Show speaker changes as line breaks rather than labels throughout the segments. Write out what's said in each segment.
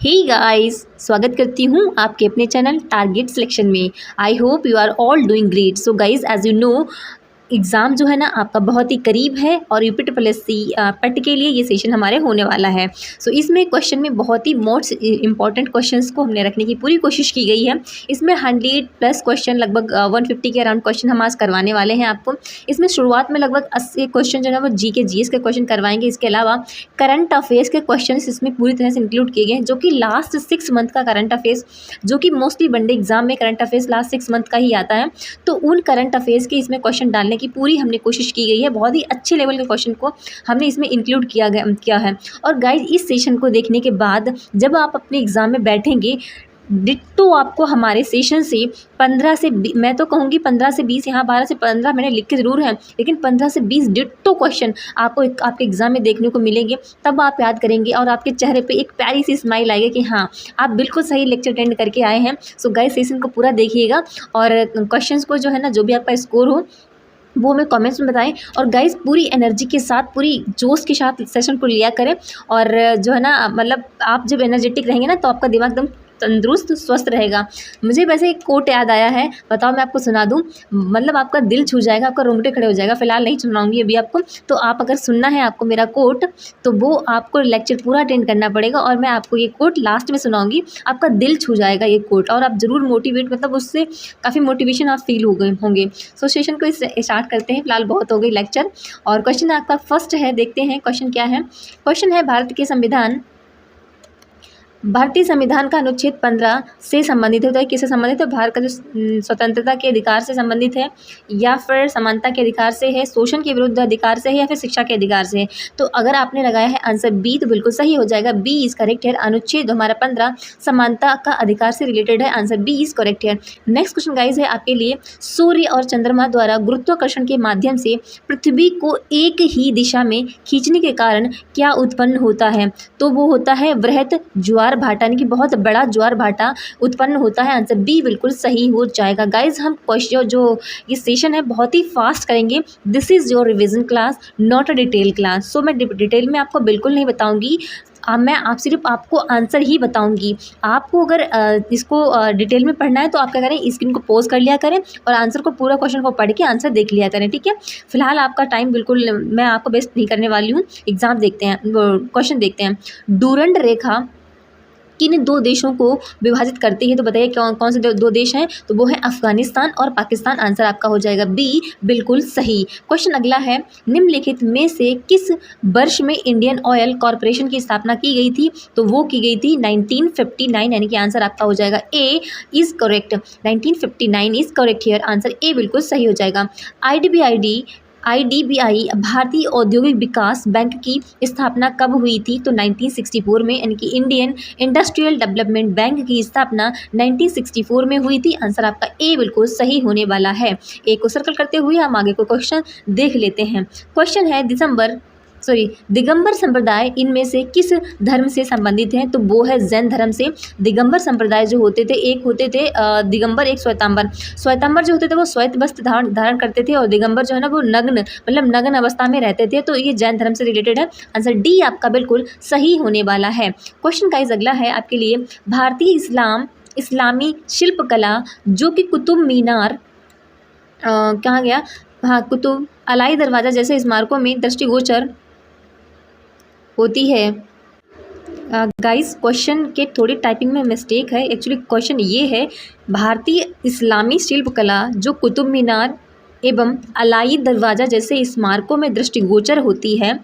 Hey guys, स्वागत करती हूँ आपके अपने चैनल टारगेट सिलेक्शन में। I hope you are all doing great. So guys, as you know, exam जो है ना आपका बहुत ही करीब है और यूपी पेट के लिए ये सेशन हमारे होने वाला है। सो इसमें क्वेश्चन में बहुत ही मोस्ट इंपॉर्टेंट क्वेश्चंस को हमने रखने की पूरी कोशिश की गई है। इसमें 100+ क्वेश्चन, लगभग 150 के अराउंड क्वेश्चन हम आज करवाने वाले हैं आपको। इसमें शुरुआत में लगभग 80 क्वेश्चन जो है वो GS के क्वेश्चन करवाएंगे। इसके अलावा करंट अफेयर्स के क्वेश्चन इसमें पूरी तरह से इंक्लूड किए गए हैं, जो कि लास्ट 6 मंथ का करंट अफेयर्स, जो कि मोस्टली वनडे एग्जाम में करंट अफेयर्स लास्ट 6 मंथ का ही आता है। तो उन करंट अफेयर्स के इसमें क्वेश्चन डालने की पूरी हमने कोशिश की गई है। बहुत ही अच्छे लेवल के क्वेश्चन को हमने इसमें इंक्लूड किया है। और गाइज, इस सेशन को देखने के बाद जब आप अपने एग्ज़ाम में बैठेंगे, डिट्टो आपको हमारे सेशन से 15 से मैं तो कहूँगी 15 से 20, यहाँ 12 से 15 मैंने लिखे ज़रूर हैं, लेकिन 15 से 20 डिट्टो क्वेश्चन आपको आपके एग्ज़ाम में देखने को मिलेंगे। तब आप याद करेंगे और आपके चेहरे पे एक प्यारी सी स्माइल आएगी कि हाँ, आप बिल्कुल सही लेक्चर अटेंड करके आए हैं। सो गाइस, सेशन को पूरा देखिएगा और क्वेश्चंस को जो है ना, जो भी आपका स्कोर हो वो हमें कमेंट्स में बताएं। और गाइस, पूरी एनर्जी के साथ, पूरी जोश के साथ सेशन को लिया करें। और जो है ना, मतलब आप जब एनर्जेटिक रहेंगे ना तो आपका दिमाग एकदम तंदुरुस्त स्वस्थ रहेगा। मुझे वैसे एक कोट याद आया है, बताओ मैं आपको सुना दूं, मतलब आपका दिल छू जाएगा, आपका रोंगटे खड़े हो जाएगा। फिलहाल नहीं सुनाऊंगी अभी आपको, तो आप अगर सुनना है आपको मेरा कोट, तो वो आपको लेक्चर पूरा अटेंड करना पड़ेगा और मैं आपको ये कोट लास्ट में सुनाऊंगी। आपका दिल छू जाएगा ये कोट और आप ज़रूर मोटिवेट, मतलब उससे काफ़ी मोटिवेशन आप फील हो गए होंगे। सो सेशन को स्टार्ट करते हैं। फिलहाल बहुत हो गई लेक्चर और क्वेश्चन आपका फर्स्ट है, देखते हैं क्वेश्चन क्या है। क्वेश्चन है, भारतीय संविधान का अनुच्छेद 15 से संबंधित होता है। किससे संबंधित है? भारत का जो स्वतंत्रता के अधिकार से संबंधित है, या फिर समानता के अधिकार से है, शोषण के विरुद्ध अधिकार से है, या फिर शिक्षा के अधिकार से है। तो अगर आपने लगाया है आंसर बी तो बिल्कुल सही हो जाएगा। बी इज करेक्ट है। अनुच्छेद हमारा 15 समानता का अधिकार से रिलेटेड है। आंसर बी इज करेक्ट है। नेक्स्ट क्वेश्चन गाइज है आपके लिए, सूर्य और चंद्रमा द्वारा गुरुत्वाकर्षण के माध्यम से पृथ्वी को एक ही दिशा में खींचने के कारण क्या उत्पन्न होता है? तो वो होता है वृहत ज्वार भाटा, यानी कि बहुत बड़ा ज्वार भाटा उत्पन्न होता है। आंसर बी बिल्कुल सही हो जाएगा। गाइज, हम क्वेश्चन जो ये सेशन है बहुत ही फास्ट करेंगे। This is your revision class, not a detail class. So मैं डिटेल में आपको बिल्कुल नहीं बताऊंगी। मैं सिर्फ आपको आंसर ही बताऊंगी। आपको अगर इसको डिटेल में पढ़ना है तो आप क्या करें, स्क्रीन को पॉज कर लिया करें और आंसर को, पूरा क्वेश्चन को पढ़ के आंसर देख लिया करें, ठीक है। फिलहाल आपका टाइम बिल्कुल मैं आपको वेस्ट नहीं करने वाली हूँ। एग्जाम देखते हैं, क्वेश्चन देखते हैं। डूरंड रेखा किन दो देशों को विभाजित करती है? तो बताइए कौन कौन से दो देश हैं? तो वो है अफगानिस्तान और पाकिस्तान। आंसर आपका हो जाएगा बी बिल्कुल सही। क्वेश्चन अगला है, निम्नलिखित में से किस वर्ष में इंडियन ऑयल कॉरपोरेशन की स्थापना की गई थी? तो वो की गई थी 1959, यानी कि आंसर आपका हो जाएगा A is correct. 1959 is correct here. Answer A बिल्कुल सही हो जाएगा। IDBI भारतीय औद्योगिक विकास बैंक की स्थापना कब हुई थी? तो 1964 में, यानी कि इंडियन इंडस्ट्रियल डेवलपमेंट बैंक की स्थापना 1964 में हुई थी। आंसर आपका ए बिल्कुल सही होने वाला है। ए को सर्कल करते हुए हम आगे को क्वेश्चन देख लेते हैं। क्वेश्चन है, दिगंबर संप्रदाय इनमें से किस धर्म से संबंधित है? तो वो है जैन धर्म से। दिगंबर संप्रदाय जो होते थे, एक होते थे दिगंबर, एक श्वेतांबर। श्वेतांबर जो होते थे वो श्वेत वस्त्र धारण करते थे और दिगंबर जो है ना वो नग्न, मतलब नग्न अवस्था में रहते थे। तो ये जैन धर्म से रिलेटेड है। आंसर डी आपका बिल्कुल सही होने वाला है। क्वेश्चन गाइस अगला है आपके लिए, भारतीय इस्लामी शिल्पकला जो कि कुतुब मीनार कहाँ गया, हाँ, कुतुब अलाई दरवाज़ा जैसे स्मारकों में दृष्टिगोचर होती है। गाइस, क्वेश्चन के थोड़ी टाइपिंग में मिस्टेक है। एक्चुअली क्वेश्चन ये है, भारतीय इस्लामी शिल्पकला जो कुतुब मीनार एवं अलाई दरवाज़ा जैसे स्मारकों में दृष्टिगोचर होती है,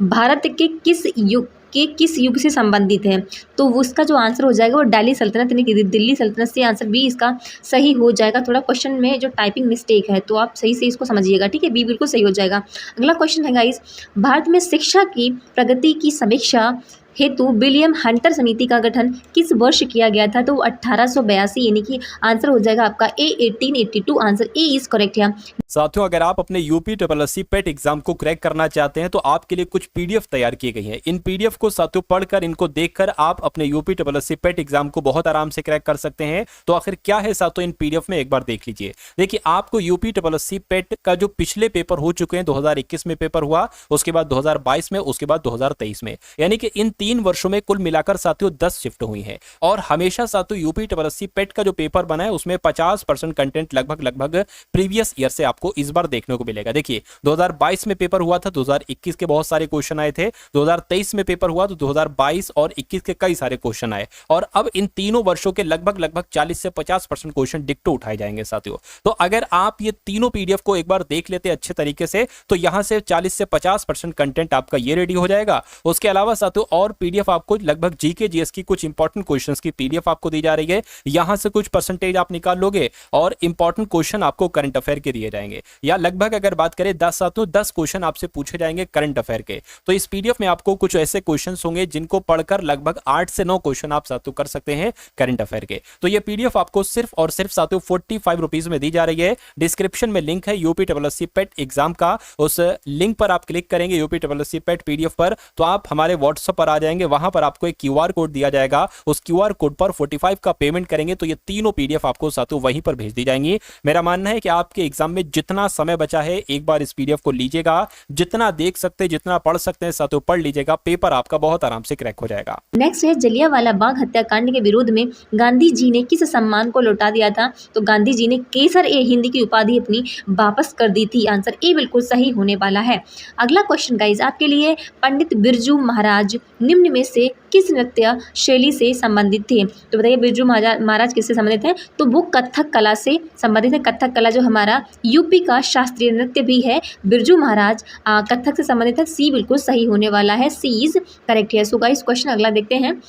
भारत के किस युग से संबंधित है? तो उसका जो आंसर हो जाएगा वो दिल्ली सल्तनत, यानी कि दिल्ली सल्तनत से। आंसर बी इसका सही हो जाएगा। थोड़ा क्वेश्चन में जो टाइपिंग मिस्टेक है तो आप सही से इसको समझिएगा, ठीक है। बी बिल्कुल सही हो जाएगा। अगला क्वेश्चन है गाइस, भारत में शिक्षा की प्रगति की समीक्षा हेतु विलियम हंटर समिति का गठन किस वर्ष किया गया था? तो 1882, यानी कि आंसर हो जाएगा आपका ए 1882। आंसर ए इज करेक्ट है।
साथियों, अगर आप अपने UPSSC पेट एग्जाम को क्रैक करना चाहते हैं तो आपके लिए कुछ PDF तैयार की गई हैं। इन PDF को साथियों पढ़कर, इनको देखकर आप अपने UPSSC पेट एग्जाम को बहुत आराम से क्रैक कर सकते हैं। तो आखिर क्या है साथियों इन PDF में, एक बार देख लीजिए। देखिए, आपको UPSSC पेट का जो पिछले पेपर हो चुके हैं, 2021 में पेपर हुआ, उसके बाद 2022 में, उसके बाद 2023 में, यानी कि इन 3 वर्षों में कुल मिलाकर साथियों 10 शिफ्ट हुई हैं। और हमेशा साथियों यूपीएससी पेट का जो पेपर बना है उसमें 50% कंटेंट लगभग प्रीवियस ईयर से आपको इस बार देखने को मिलेगा। देखिए 2022 में पेपर हुआ था, 2021 के बहुत सारे क्वेश्चन आए थे, 2023 में पेपर हुआ तो 2022 और 21 के कई सारे क्वेश्चन आए, और अब इन तीनों वर्षों के लगभग 40 से 50% क्वेश्चन डिक्टो उठाए जाएंगे साथियों। तो अगर आप ये तीनों पीडीएफ को एक बार देख लेते अच्छे तरीके से तो यहां से 40 से 50% कंटेंट आपका ये रेडी हो जाएगा। उसके अलावा साथियों और पीडीएफ आपको लगभग जीके जीएस की कुछ इंपॉर्टेंट क्वेश्चंस की पीडीएफ आपको दी जा रही है, यहां से कुछ परसेंटेज आप निकाल लोगे और इंपॉर्टेंट क्वेश्चन आपको करंट अफेयर के दिए जाएंगे, या लगभग अगर बात करें 10 साथियों 10 क्वेश्चन आपसे पूछे जाएंगे करंट अफेयर के। तो इस पीडीएफ में आपको कुछ ऐसे क्वेश्चंस होंगे जिनको पढ़कर लगभग 8 से 9 क्वेश्चन आप साथियों कर सकते हैं करंट अफेयर के। तो ये पीडीएफ आपको सिर्फ और सिर्फ साथियों 45 रुपीज में दी जा रही है। डिस्क्रिप्शन में लिंक है यूपीएससी पेट एग्जाम का, उस लिंक पर आप क्लिक करेंगे यूपीएससी पेट पीडीएफ पर तो आप हमारे व्हाट्सएप पर आ जाएंगे, वहां पर आपको एक क्यूआर कोड दिया जाएगा, उस क्यूआर कोड पर 45 का पेमेंट करेंगे तो ये तीनों पीडीएफ आपको साथियों वहीं पर भेज दी जाएंगी। मेरा मानना है कि आपके एग्जाम में जितना समय बचा है एक बार इस पीडीएफ को लीजिएगा, जितना देख सकते हैं जितना पढ़ सकते हैं साथियों पढ़ लीजिएगा, पेपर आपका बहुत आराम से क्रैक हो जाएगा।
नेक्स्ट है जलियांवाला बाग हत्याकांड के विरोध में गांधी जी ने किस सम्मान को लौटा दिया था? तो गांधी जी ने केसर ए हिंद की उपाधि अपनी वापस कर दी थी। आंसर ए बिल्कुल सही होने वाला है। अगला क्वेश्चन गाइज आपके लिए, पंडित बिरजू महाराज निम्न में से किस नृत्य शैली से संबंधित थे? तो बताइए बिरजू महाराज किससे संबंधित है? तो वो कथक कला से संबंधित है। कथक कला जो हमारा यूपी का शास्त्रीय नृत्य भी है, बिरजू महाराज कथक से संबंधित है। सी बिल्कुल सही होने वाला है, सी इज करेक्ट है। सो गाइस क्वेश्चन अगला देखते हैं।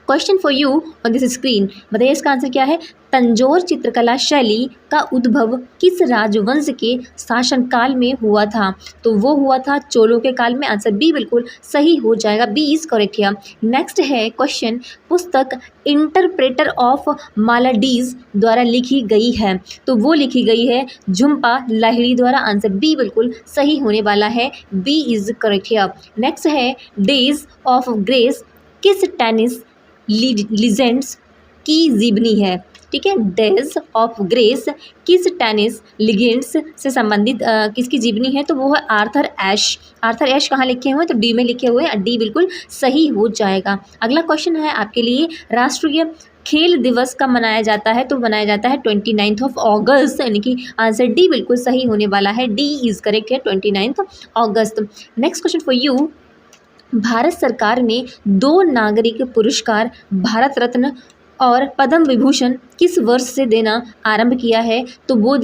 Question for you on this screen, बताइए इसका आंसर क्या है? तंजौर चित्रकला शैली का उद्भव किस राजवंश के शासनकाल में हुआ था? तो वो हुआ था चोलों के काल में। आंसर बी बिल्कुल सही हो जाएगा, बी इज करेक्ट है। नेक्स्ट है क्वेश्चन, पुस्तक इंटरप्रेटर ऑफ मालाडीज द्वारा लिखी गई है, तो वो लिखी गई है झुम्पा लाहिड़ी द्वारा। आंसर बी बिल्कुल सही होने वाला है, बी इज करेक्ट है। नेक्स्ट है डेज ऑफ ग्रेस किस टेनिस लीजेंड्स की जीवनी है? ठीक है, डेज ऑफ ग्रेस किस टेनिस लीजेंड्स से संबंधित किसकी जीवनी है? तो वो है आर्थर एश। आर्थर एश कहाँ लिखे हुए हैं? तो डी में लिखे हुए हैं, डी बिल्कुल सही हो जाएगा। अगला क्वेश्चन है आपके लिए, राष्ट्रीय खेल दिवस कब मनाया जाता है? तो मनाया जाता है 29 अगस्त, यानी कि आंसर डी बिल्कुल सही होने वाला है, डी इज करेक्ट है, 29 अगस्त। Next question for you, Bharat सरकार ने 2 नागरिक पुरस्कार भारत रत्न और पद्म विभूषण किस वर्ष से देना आरंभ किया है? तो वो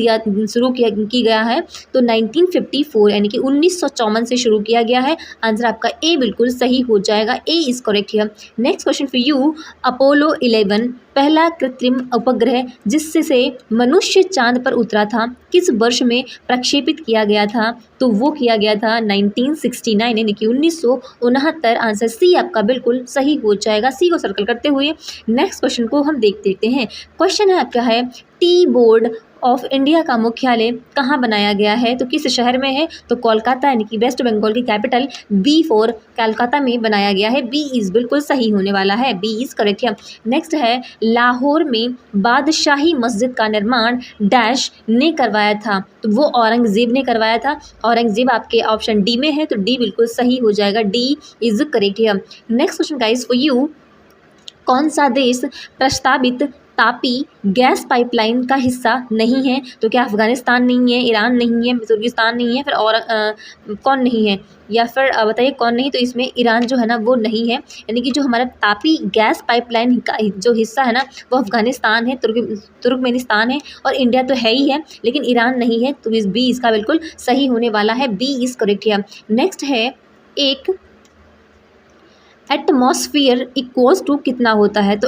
शुरू की गया है तो 1954 यानी कि 1954 से शुरू किया गया है। आंसर आपका ए बिल्कुल सही हो जाएगा, ए इज करेक्ट है। Next question for you, Apollo 11 पहला कृत्रिम उपग्रह जिससे मनुष्य चांद पर उतरा था किस वर्ष में प्रक्षेपित किया गया था? तो वो किया गया था 1969 यानी कि 1969। आंसर सी आपका बिल्कुल सही हो जाएगा, सी को सर्कल करते हुए नेक्स्ट क्वेश्चन को हम देखते हैं। क्वेश्चन है आपका है, टी बोर्ड ऑफ इंडिया का मुख्यालय कहाँ बनाया गया है? तो किस शहर में है? तो कोलकाता यानी कि वेस्ट बंगाल की कैपिटल बी फॉर कोलकाता में बनाया गया है, बी इज बिल्कुल सही होने वाला है, बी इज करेक्ट है। नेक्स्ट है, लाहौर में बादशाही मस्जिद का निर्माण डैश ने करवाया था? तो वो औरंगजेब ने करवाया था। औरंगजेब आपके ऑप्शन डी में है तो डी बिल्कुल सही हो जाएगा, डी इज करेक्ट है। Next question guys for you, कौन सा देश प्रस्तावित तापी गैस पाइपलाइन का हिस्सा नहीं है? तो क्या अफगानिस्तान नहीं है, ईरान नहीं है, तुर्किस्तान नहीं है, फिर और कौन नहीं है? या फिर बताइए कौन नहीं? तो इसमें ईरान जो है ना वो नहीं है, यानी कि जो हमारा तापी गैस पाइपलाइन का जो हिस्सा है ना वो अफगानिस्तान है, तुर्कमेनिस्तान है और इंडिया तो है ही है, लेकिन ईरान नहीं है। तो इस बी इसका बिल्कुल सही होने वाला है, बी इज करेक्ट है। नेक्स्ट है, एक एटमॉस्फेयर इक्वल्स टू कितना होता है? तो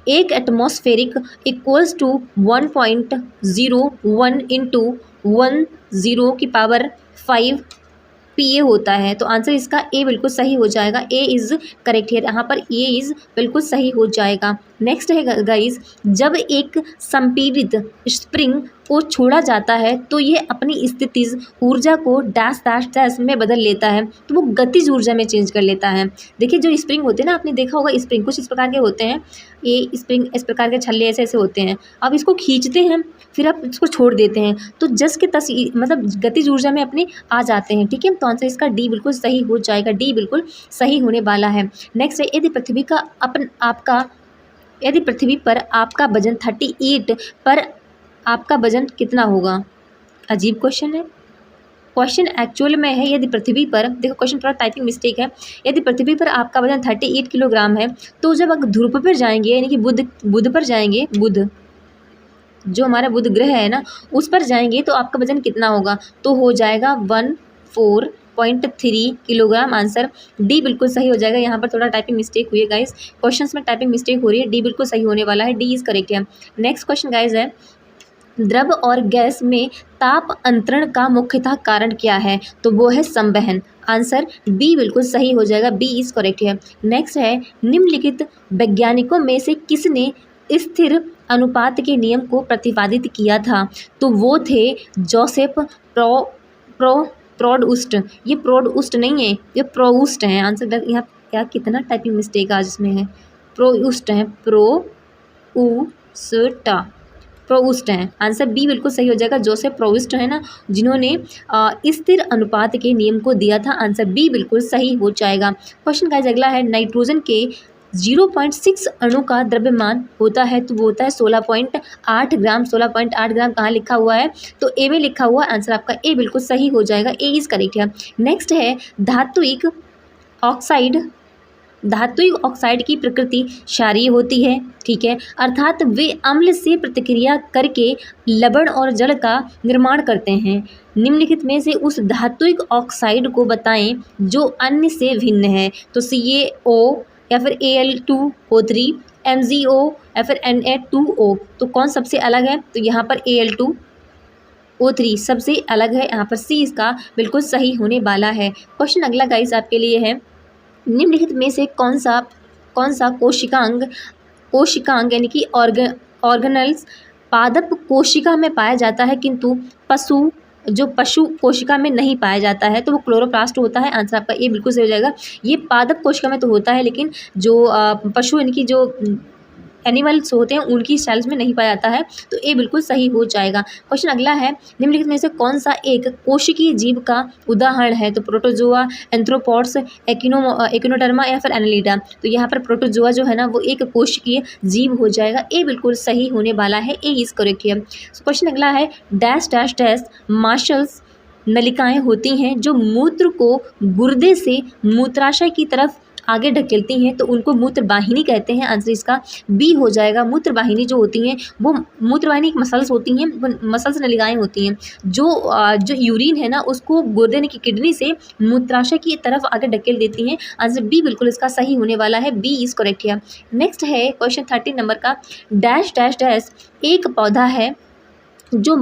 एक atmospheric equals to 1.01 into 10⁵ PA होता है। तो आंसर इसका ए बिल्कुल सही हो जाएगा, ए इज़ करेक्ट है, यहाँ पर ए इज़ बिल्कुल सही हो जाएगा। नेक्स्ट है गाइस, जब एक संपीड़ित स्प्रिंग को छोड़ा जाता है तो ये अपनी स्थितिज ऊर्जा को डैश डैश डैश में बदल लेता है, तो वो गतिज ऊर्जा में चेंज कर लेता है। देखिए जो स्प्रिंग होते हैं ना, आपने देखा होगा स्प्रिंग कुछ इस प्रकार के होते हैं, ये स्प्रिंग इस प्रकार के छल्ले ऐसे ऐसे होते हैं। अब इसको खींचते हैं फिर आप इसको छोड़ देते हैं तो जस के तस मतलब गतिज ऊर्जा में अपने आ जाते हैं, ठीक है। तो आंसर इसका डी बिल्कुल सही हो जाएगा, डी बिल्कुल सही होने वाला है। नेक्स्ट है, यदि पृथ्वी पर आपका वजन 38 पर आपका वजन कितना होगा? अजीब क्वेश्चन है। क्वेश्चन एक्चुअल में है, यदि पृथ्वी पर, देखो क्वेश्चन थोड़ा टाइपिंग मिस्टेक है, यदि पृथ्वी पर आपका वजन 38 किलोग्राम है तो जब आप ध्रुव पर जाएंगे यानी कि बुध पर जाएंगे, बुध जो हमारा बुध ग्रह है ना उस पर जाएंगे तो आपका वजन कितना होगा? तो हो जाएगा 14.3 किलोग्राम। आंसर डी बिल्कुल सही हो जाएगा। यहाँ पर थोड़ा टाइपिंग मिस्टेक हुई है गाइस, क्वेश्चंस में टाइपिंग मिस्टेक हो रही है, डी बिल्कुल सही होने वाला है, डी इज करेक्ट है। नेक्स्ट क्वेश्चन गाइस है, द्रव और गैस में ताप अंतरण का मुख्यतः कारण क्या है? तो वो है संवहन। आंसर बी बिल्कुल सही हो जाएगा, बी इज करेक्ट है। नेक्स्ट है, निम्नलिखित वैज्ञानिकों में से किसने स्थिर अनुपात के नियम को प्रतिपादित किया था? तो वो थे जोसेफ प्रोडउस्ट। ये प्रोडउस्ट नहीं है, ये प्रोउस्ट है। आंसर यहाँ क्या कितना टाइपिंग मिस्टेक आज इसमें है, प्रोउस्ट है, प्रोउस्ट है। आंसर बी बिल्कुल सही हो जाएगा, जोसेफ प्रोउस्ट है ना जिन्होंने स्थिर अनुपात के नियम को दिया था। आंसर बी बिल्कुल सही हो जाएगा। क्वेश्चन गाइस अगला है, नाइट्रोजन के 0.6 अणु का द्रव्यमान होता है तो वो होता है 16.8 ग्राम। 16.8 ग्राम कहाँ लिखा हुआ है? तो ए में लिखा हुआ है। आंसर आपका ए बिल्कुल सही हो जाएगा, ए इज करेक्ट है। नेक्स्ट है, धात्विक ऑक्साइड की प्रकृति क्षारीय होती है, ठीक है, अर्थात वे अम्ल से प्रतिक्रिया करके लवण और जल का निर्माण करते हैं। निम्नलिखित में से उस धात्विक ऑक्साइड को बताएं जो अन्य से भिन्न है। तो CaO या फिर Al2O3, MgO या फिर Na2O, तो कौन सबसे अलग है? तो यहाँ पर Al2O3 सबसे अलग है। यहाँ पर सी इसका बिल्कुल सही होने वाला है। क्वेश्चन अगला गाइस आपके लिए है, निम्नलिखित में से कौन सा कोशिकांग यानी कि ऑर्गेनल्स पादप कोशिका में पाया जाता है किंतु पशु कोशिका में नहीं पाया जाता है? तो वो क्लोरोप्लास्ट होता है। आंसर आपका ए बिल्कुल सही हो जाएगा। ये पादप कोशिका में तो होता है लेकिन जो पशु यानी कि जो एनिमल्स होते हैं उनकी सेल्स में नहीं पाया जाता है, तो ए बिल्कुल सही हो जाएगा। क्वेश्चन अगला है, निम्नलिखित में से कौन सा एक कोशिकीय जीव का उदाहरण है? तो प्रोटोजोआ, एंथ्रोपॉड्स, एकिनोडर्मा या फिर एनालिडा। तो यहाँ पर प्रोटोजोआ जो है ना वो एक कोशिकीय जीव हो जाएगा, ए बिल्कुल सही होने वाला है, ए इज करेक्ट है। क्वेश्चन अगला है, डैश डैश डैश मार्शल्स नलिकाएं होती हैं जो मूत्र को गुर्दे से मूत्राशय की तरफ आगे ढकेलती हैं, तो उनको मूत्रवाहिनी कहते हैं। आंसर इसका बी हो जाएगा। मूत्रवाहिनी जो होती हैं वो मूत्रवाहिनी एक मसल्स होती हैं, मसल्स नलिकाएं होती हैं जो यूरिन है ना उसको गुर्दे यानी कि किडनी से मूत्राशय की तरफ आगे ढकेल देती हैं। आंसर बी बिल्कुल इसका सही होने वाला है, बी इज करेक्ट है। नेक्स्ट है क्वेश्चन 13 नंबर का, डैश डैश डैश एक पौधा है जो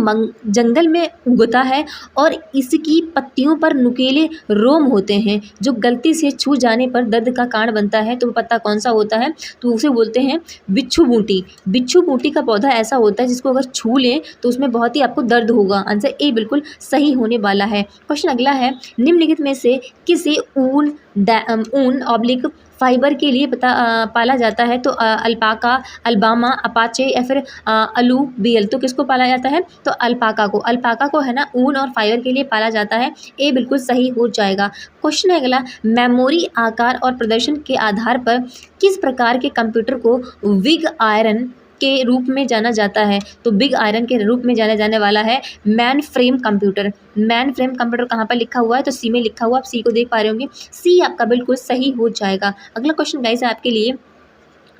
जंगल में उगता है और इसकी पत्तियों पर नुकीले रोम होते हैं जो गलती से छू जाने पर दर्द का कारण बनता है। तो वो पत्ता कौन सा होता है? तो उसे बोलते हैं बिच्छू बूटी। बिच्छू बूटी का पौधा ऐसा होता है जिसको अगर छू लें तो उसमें बहुत ही आपको दर्द होगा। आंसर ए बिल्कुल सही होने वाला है। क्वेश्चन अगला है, निम्नलिखित में से किसे ऊन ऑब्लिक फाइबर के लिए पाला जाता है? तो अल्पाका, अल्बामा, अपाचे या फिर अलूबियल। तो किसको पाला जाता है? तो अल्पाका को है ना ऊन और फाइबर के लिए पाला जाता है, ए बिल्कुल सही हो जाएगा। क्वेश्चन है अगला, मेमोरी आकार और प्रदर्शन के आधार पर किस प्रकार के कंप्यूटर को बिग आयरन के रूप में जाना जाता है? तो बिग आयरन के रूप में जाना जाने वाला है man frame computer. Man frame computer कहाँ पर लिखा हुआ है? तो सी में लिखा हुआ, आप सी को देख पा रहे होंगे, सी आपका बिल्कुल सही हो जाएगा। अगला क्वेश्चन गाइस है आपके लिए,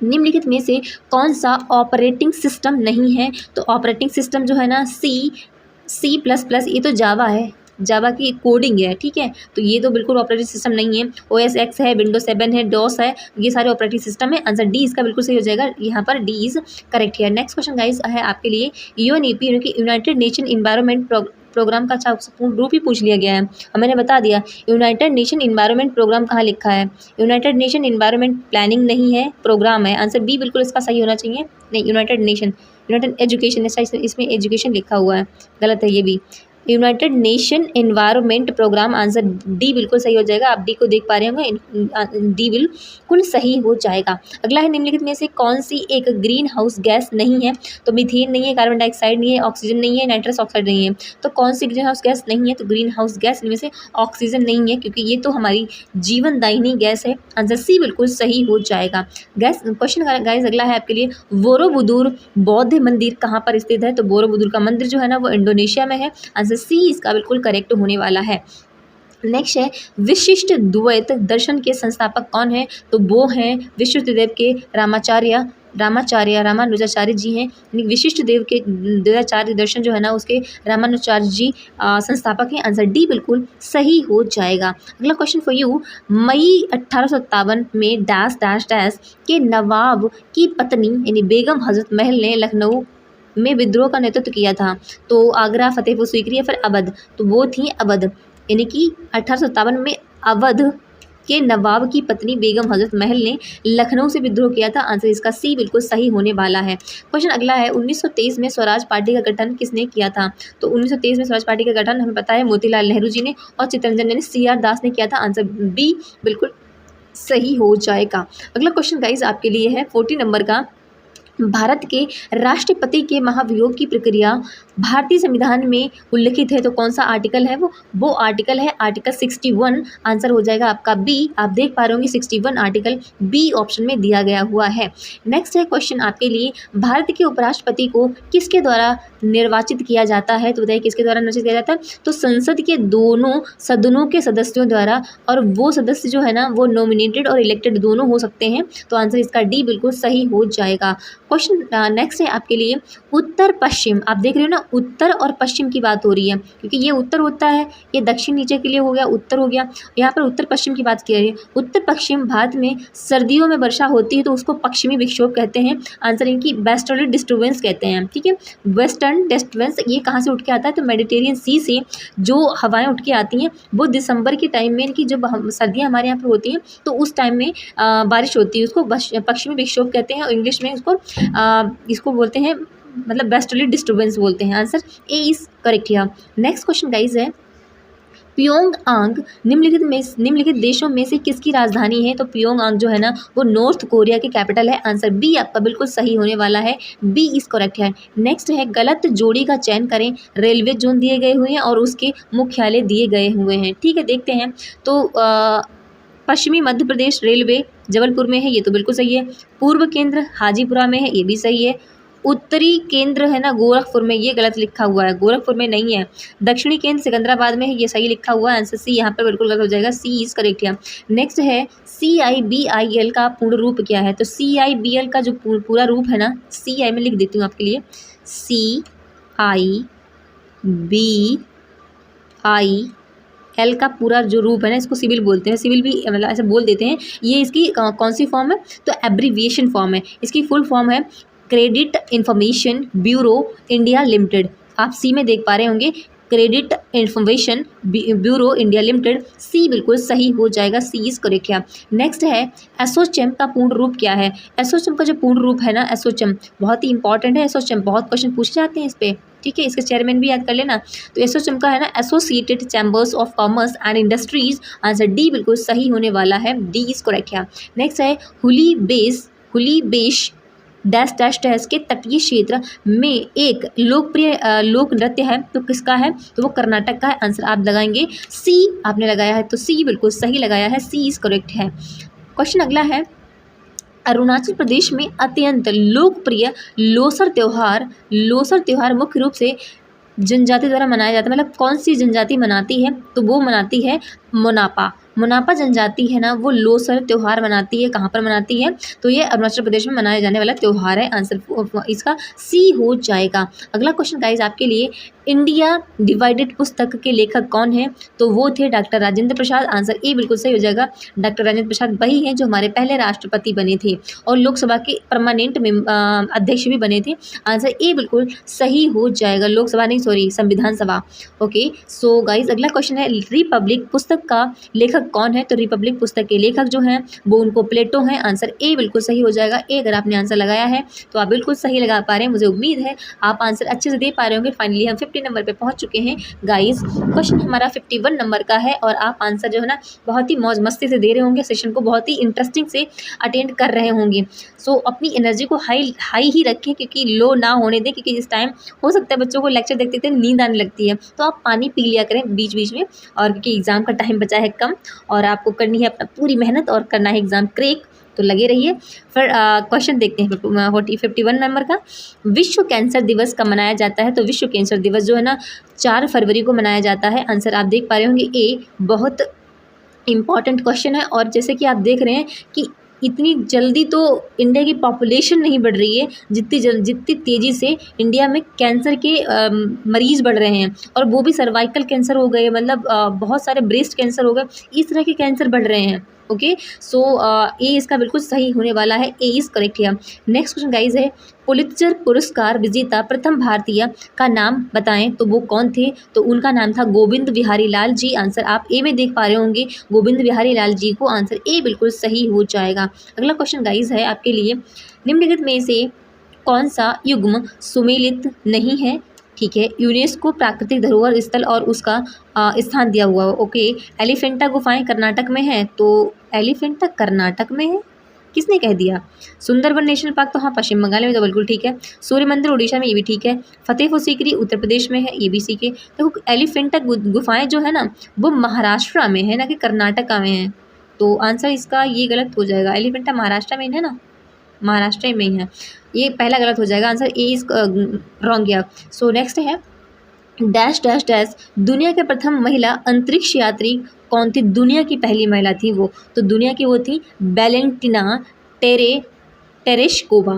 निम्नलिखित में से कौन सा ऑपरेटिंग सिस्टम नहीं है? तो ऑपरेटिंग सिस्टम जो है ना C++, ये तो जावा है, जावा की कोडिंग है, ठीक है, तो ये तो बिल्कुल ऑपरेटिंग सिस्टम नहीं है। OS X है, विंडोज 7 है, डॉस है, ये सारे ऑपरेटिंग सिस्टम है। आंसर डी इसका बिल्कुल सही हो जाएगा, यहाँ पर डी इज करेक्ट है। नेक्स्ट क्वेश्चन गाइस है आपके लिए, UNEP यानी कि यूनाइटेड नेशन इन्वायरमेंट प्रोग्राम का अच्छा पूर्ण रूप ही पूछ लिया गया है, मैंने बता दिया। यूनाइटेड नेशन इन्वायरमेंट प्रोग्राम कहाँ लिखा है? यूनाइटेड नेशन इन्वायरमेंट प्लानिंग नहीं है, प्रोग्राम है। आंसर बी बिल्कुल इसका सही होना चाहिए। नहीं, यूनाइटेड एजुकेशन, इसमें एजुकेशन लिखा हुआ है, गलत है ये भी। United nation environment programme, answer D बिल्कुल सही हो जाएगा। आप डी को देख पा रहे होंगे, डी बिल्कुल सही हो जाएगा। अगला है निम्नलिखित में से कौन सी एक ग्रीन हाउस गैस नहीं है? तो मीथेन नहीं है, कार्बन डाइऑक्साइड नहीं है, ऑक्सीजन नहीं है, नाइट्रस ऑक्साइड नहीं है। तो कौन सी ग्रीन हाउस गैस नहीं है? तो ग्रीन हाउस गैस इनमें से ऑक्सीजन नहीं है, क्योंकि ये तो हमारी जीवनदायिनी गैस है। आंसर सी बिल्कुल सही हो जाएगा। गैस क्वेश्चन गाइस अगला है आपके लिए, बोरोबुदुर बौद्ध मंदिर कहाँ पर स्थित है? तो बोरोबुदुर का मंदिर जो है ना वो इंडोनेशिया में है। आंसर सी इसका बिल्कुल करेक्ट होने वाला है। नेक्स्ट है विशिष्ट द्वैत दर्शन के संस्थापक कौन है? तो वो हैं विशिष्ट देव के रामानुजाचार्य जी हैं। विशिष्ट देव के द्वैताचार्य दर्शन जो है ना उसके रामानुजाचार्य जी संस्थापक हैं। आंसर डी बिल्कुल सही हो जाएगा। अगला क्वेश्चन फॉर यू, मई 1857 में डैश डैश डैश के नवाब की पत्नी यानी बेगम हजरत महल ने लखनऊ में विद्रोह का नेतृत्व किया था। तो आगरा, फतेहपुर सीकरी या फिर अवध? तो वो थी अवध, यानी कि 1857 में अवध के नवाब की पत्नी बेगम हजरत महल ने लखनऊ से विद्रोह किया था। आंसर इसका सी बिल्कुल सही होने वाला है। क्वेश्चन अगला है 1923 में स्वराज पार्टी का गठन किसने किया था? तो 1923 में स्वराज पार्टी का गठन हमें पता है मोतीलाल नेहरू जी ने और चित्तरंजन यानी CR दास ने किया था। आंसर बी बिल्कुल सही हो जाएगा। अगला क्वेश्चन गाइज आपके लिए है 40 नंबर का, भारत के राष्ट्रपति के महाभियोग की प्रक्रिया भारतीय संविधान में उल्लिखित है। तो कौन सा आर्टिकल है? वो आर्टिकल है आर्टिकल 61। आंसर हो जाएगा आपका बी। आप देख पा रहे होंगे 61 आर्टिकल बी ऑप्शन में दिया गया हुआ है। नेक्स्ट है क्वेश्चन आपके लिए, भारत के उपराष्ट्रपति को किसके द्वारा निर्वाचित किया जाता है? तो बताइए किसके द्वारा निर्वाचित किया जाता है? तो संसद के दोनों सदनों के सदस्यों द्वारा, और वो सदस्य जो है ना वो नॉमिनेटेड और इलेक्टेड दोनों हो सकते हैं। तो आंसर इसका डी बिल्कुल सही हो जाएगा। क्वेश्चन नेक्स्ट है आपके लिए, उत्तर पश्चिम, आप देख रहे हो ना उत्तर और पश्चिम की बात हो रही है, क्योंकि ये उत्तर होता है, ये दक्षिण नीचे के लिए हो गया, उत्तर हो गया, यहाँ पर उत्तर पश्चिम की बात की जा रही है। उत्तर पश्चिम भारत में सर्दियों में वर्षा होती है तो उसको पश्चिमी विक्षोभ कहते हैं। आंसर इनकी वेस्टर्ली डिस्टर्बेंस कहते हैं। ठीक है, वेस्टर्न डिस्टर्बेंस ये कहाँ से उठ के आता है? तो मेडिटेरियन सी से जो हवाएं उठ के आती हैं वो दिसंबर के टाइम में, इनकी जब सर्दियाँ हमारे यहाँ पर होती हैं तो उस टाइम में बारिश होती है, उसको पश्चिमी विक्षोभ कहते हैं और इंग्लिश में इसको बोलते हैं मतलब वेस्टर्ली डिस्टर्बेंस बोलते हैं। Answer A is correct here. Next question guys है, प्योंगयांग निम्नलिखित देशों में से किसकी राजधानी है? तो प्योंगयांग जो है ना वो नॉर्थ कोरिया की कैपिटल है। आंसर बी आपका बिल्कुल सही होने वाला है, बी इज करेक्ट है। नेक्स्ट है, गलत जोड़ी का चयन करें। रेलवे जोन दिए गए हुए हैं और उसके मुख्यालय दिए गए हुए हैं। ठीक है, देखते हैं। तो पश्चिमी मध्य प्रदेश रेलवे जबलपुर में है, ये तो बिल्कुल सही है। पूर्व केंद्र हाजीपुरा में है, ये भी सही है। उत्तरी केंद्र है ना गोरखपुर में, ये गलत लिखा हुआ है, गोरखपुर में नहीं है। दक्षिणी केंद्र सिकंदराबाद में है, ये सही लिखा हुआ है। आंसर सी यहाँ पर बिल्कुल गलत हो जाएगा, सी इज करेक्ट है। नेक्स्ट है, CIBIL का पूर्ण रूप क्या है? तो CIBL का जो पूरा रूप है ना, CI में लिख देती हूँ आपके लिए, CIBIL का पूरा जो रूप है ना इसको सिविल बोलते हैं, सिविल भी मतलब ऐसे बोल देते हैं। ये इसकी कौन सी फॉर्म है? तो एब्रीविएशन फॉर्म है। इसकी फुल फॉर्म है credit information bureau India limited. आप सी में देख पा रहे होंगे, credit information bureau India limited. C बिल्कुल सही हो जाएगा, सी इज करेक्ट है। नेक्स्ट है, एसोचैम का पूर्ण रूप क्या है? एसोचैम का जो पूर्ण रूप है ना, एसोचैम बहुत ही इंपॉर्टेंट है। एसोचैम बहुत क्वेश्चन पूछे जाते हैं इस पे, ठीक है, इसके चेयरमैन भी याद कर लेना। तो एसोचैम का है ना associated chambers of commerce and industries. Answer D बिल्कुल सही होने वाला है, डी इज करेक्ट है। नेक्स्ट है, हुली बेश डैश डैश डैश के तटीय क्षेत्र में एक लोकप्रिय लोक नृत्य है, तो किसका है? तो वो कर्नाटक का है। आंसर आप लगाएंगे सी, आपने लगाया है तो सी बिल्कुल सही लगाया है, सी इज करेक्ट है। क्वेश्चन अगला है, अरुणाचल प्रदेश में अत्यंत लोकप्रिय लोसर त्यौहार मुख्य रूप से जनजाति द्वारा मनाया जाता है। मतलब कौन सी जनजाति मनाती है? तो वो मनाती है मोनापा जनजाति है ना, वो लोसर त्यौहार मनाती है। कहाँ पर मनाती है? तो ये अरुणाचल प्रदेश में मनाया जाने वाला त्यौहार है। आंसर इसका सी हो जाएगा। अगला क्वेश्चन गाइस आपके लिए, इंडिया डिवाइडेड पुस्तक के लेखक कौन है? तो वो थे doctor Rajendra Prasad. Answer A बिल्कुल सही हो जाएगा। डॉक्टर राजेंद्र प्रसाद वही हैं जो हमारे पहले राष्ट्रपति बने थे और लोकसभा के परमानेंट अध्यक्ष भी बने थे। आंसर ए बिल्कुल सही हो जाएगा। लोकसभा नहीं, सॉरी, संविधान सभा। ओके, सो गाइस अगला क्वेश्चन है, रिपब्लिक पुस्तक पुस्तक का लेखक कौन है? तो रिपब्लिक पुस्तक के लेखक जो हैं वो उनको प्लेटो हैं। आंसर ए बिल्कुल सही हो जाएगा। ए अगर आपने आंसर लगाया है तो आप बिल्कुल सही लगा पा रहे हैं। मुझे उम्मीद है आप आंसर अच्छे से दे पा रहे होंगे। फाइनली हम 50 नंबर पे पहुंच चुके हैं गाइस। क्वेश्चन हमारा 51 नंबर का है और आप आंसर जो है ना बहुत ही मौज मस्ती से दे रहे होंगे। सेशन को बहुत ही इंटरेस्टिंग से अटेंड कर रहे होंगे। सो अपनी एनर्जी को हाई हाई ही रखें, क्योंकि लो ना होने दें, क्योंकि इस टाइम हो सकता है बच्चों को लेक्चर देखते देखते नींद आने लगती है। तो आप पानी पी लिया करें बीच बीच में, और क्योंकि एग्ज़ाम का टाइम बचा है कम और आपको करनी है अपना पूरी मेहनत और करना है एग्ज़ाम क्रैक, तो लगे रहिए। फिर क्वेश्चन देखते हैं 51 नंबर का। विश्व कैंसर दिवस कब मनाया जाता है? तो विश्व कैंसर दिवस जो है ना 4 फरवरी को मनाया जाता है। आंसर आप देख पा रहे होंगे ए। बहुत इम्पॉर्टेंट क्वेश्चन है, और जैसे कि आप देख रहे हैं कि इतनी जल्दी तो इंडिया की पॉपुलेशन नहीं बढ़ रही है जितनी तेज़ी से इंडिया में कैंसर के मरीज़ बढ़ रहे हैं, और वो भी सर्वाइकल कैंसर हो गए, मतलब बहुत सारे ब्रेस्ट कैंसर हो गए, इस तरह के कैंसर बढ़ रहे हैं। ओके, सो ए इसका बिल्कुल सही होने वाला है। ए इज़ करेक्ट है। नेक्स्ट क्वेश्चन गाइज है, पुलित्जर पुरस्कार विजेता प्रथम भारतीय का नाम बताएं। तो वो कौन थे? तो उनका नाम था गोविंद बिहारी लाल जी। आंसर आप ए में देख पा रहे होंगे, गोविंद बिहारी लाल जी को। आंसर ए बिल्कुल सही हो जाएगा। अगला क्वेश्चन गाइज है आपके लिए, निम्नलिखित में से कौन सा युग्म सुमेलित नहीं है? ठीक है, यूनेस्को प्राकृतिक धरोहर स्थल और उसका स्थान दिया हुआ। ओके, एलिफेंटा गुफाएं कर्नाटक में है, तो एलिफेंटा कर्नाटक में है, किसने कह दिया? सुंदरबन नेशनल पार्क तो हाँ पश्चिम बंगाल में, तो बिल्कुल ठीक है। सूर्य मंदिर उड़ीसा में, ये भी ठीक है। फतेहपुर सीकरी उत्तर प्रदेश में है, ये भी ठीक है। देखो एलिफेंटा गुफाएं जो है ना वो महाराष्ट्र में है, ना कि कर्नाटका में है, तो आंसर इसका ये गलत हो जाएगा। एलिफेंटा महाराष्ट्र में है ना, महाराष्ट्र में ही है, ये पहला गलत हो जाएगा। आंसर ए इज रॉन्ग गया। सो नेक्स्ट है, डैश डैश डैश दुनिया के प्रथम महिला अंतरिक्ष यात्री कौन थी? दुनिया की पहली महिला थी वो, तो दुनिया की वो थी वैलेंटिना टेरेश्कोवा।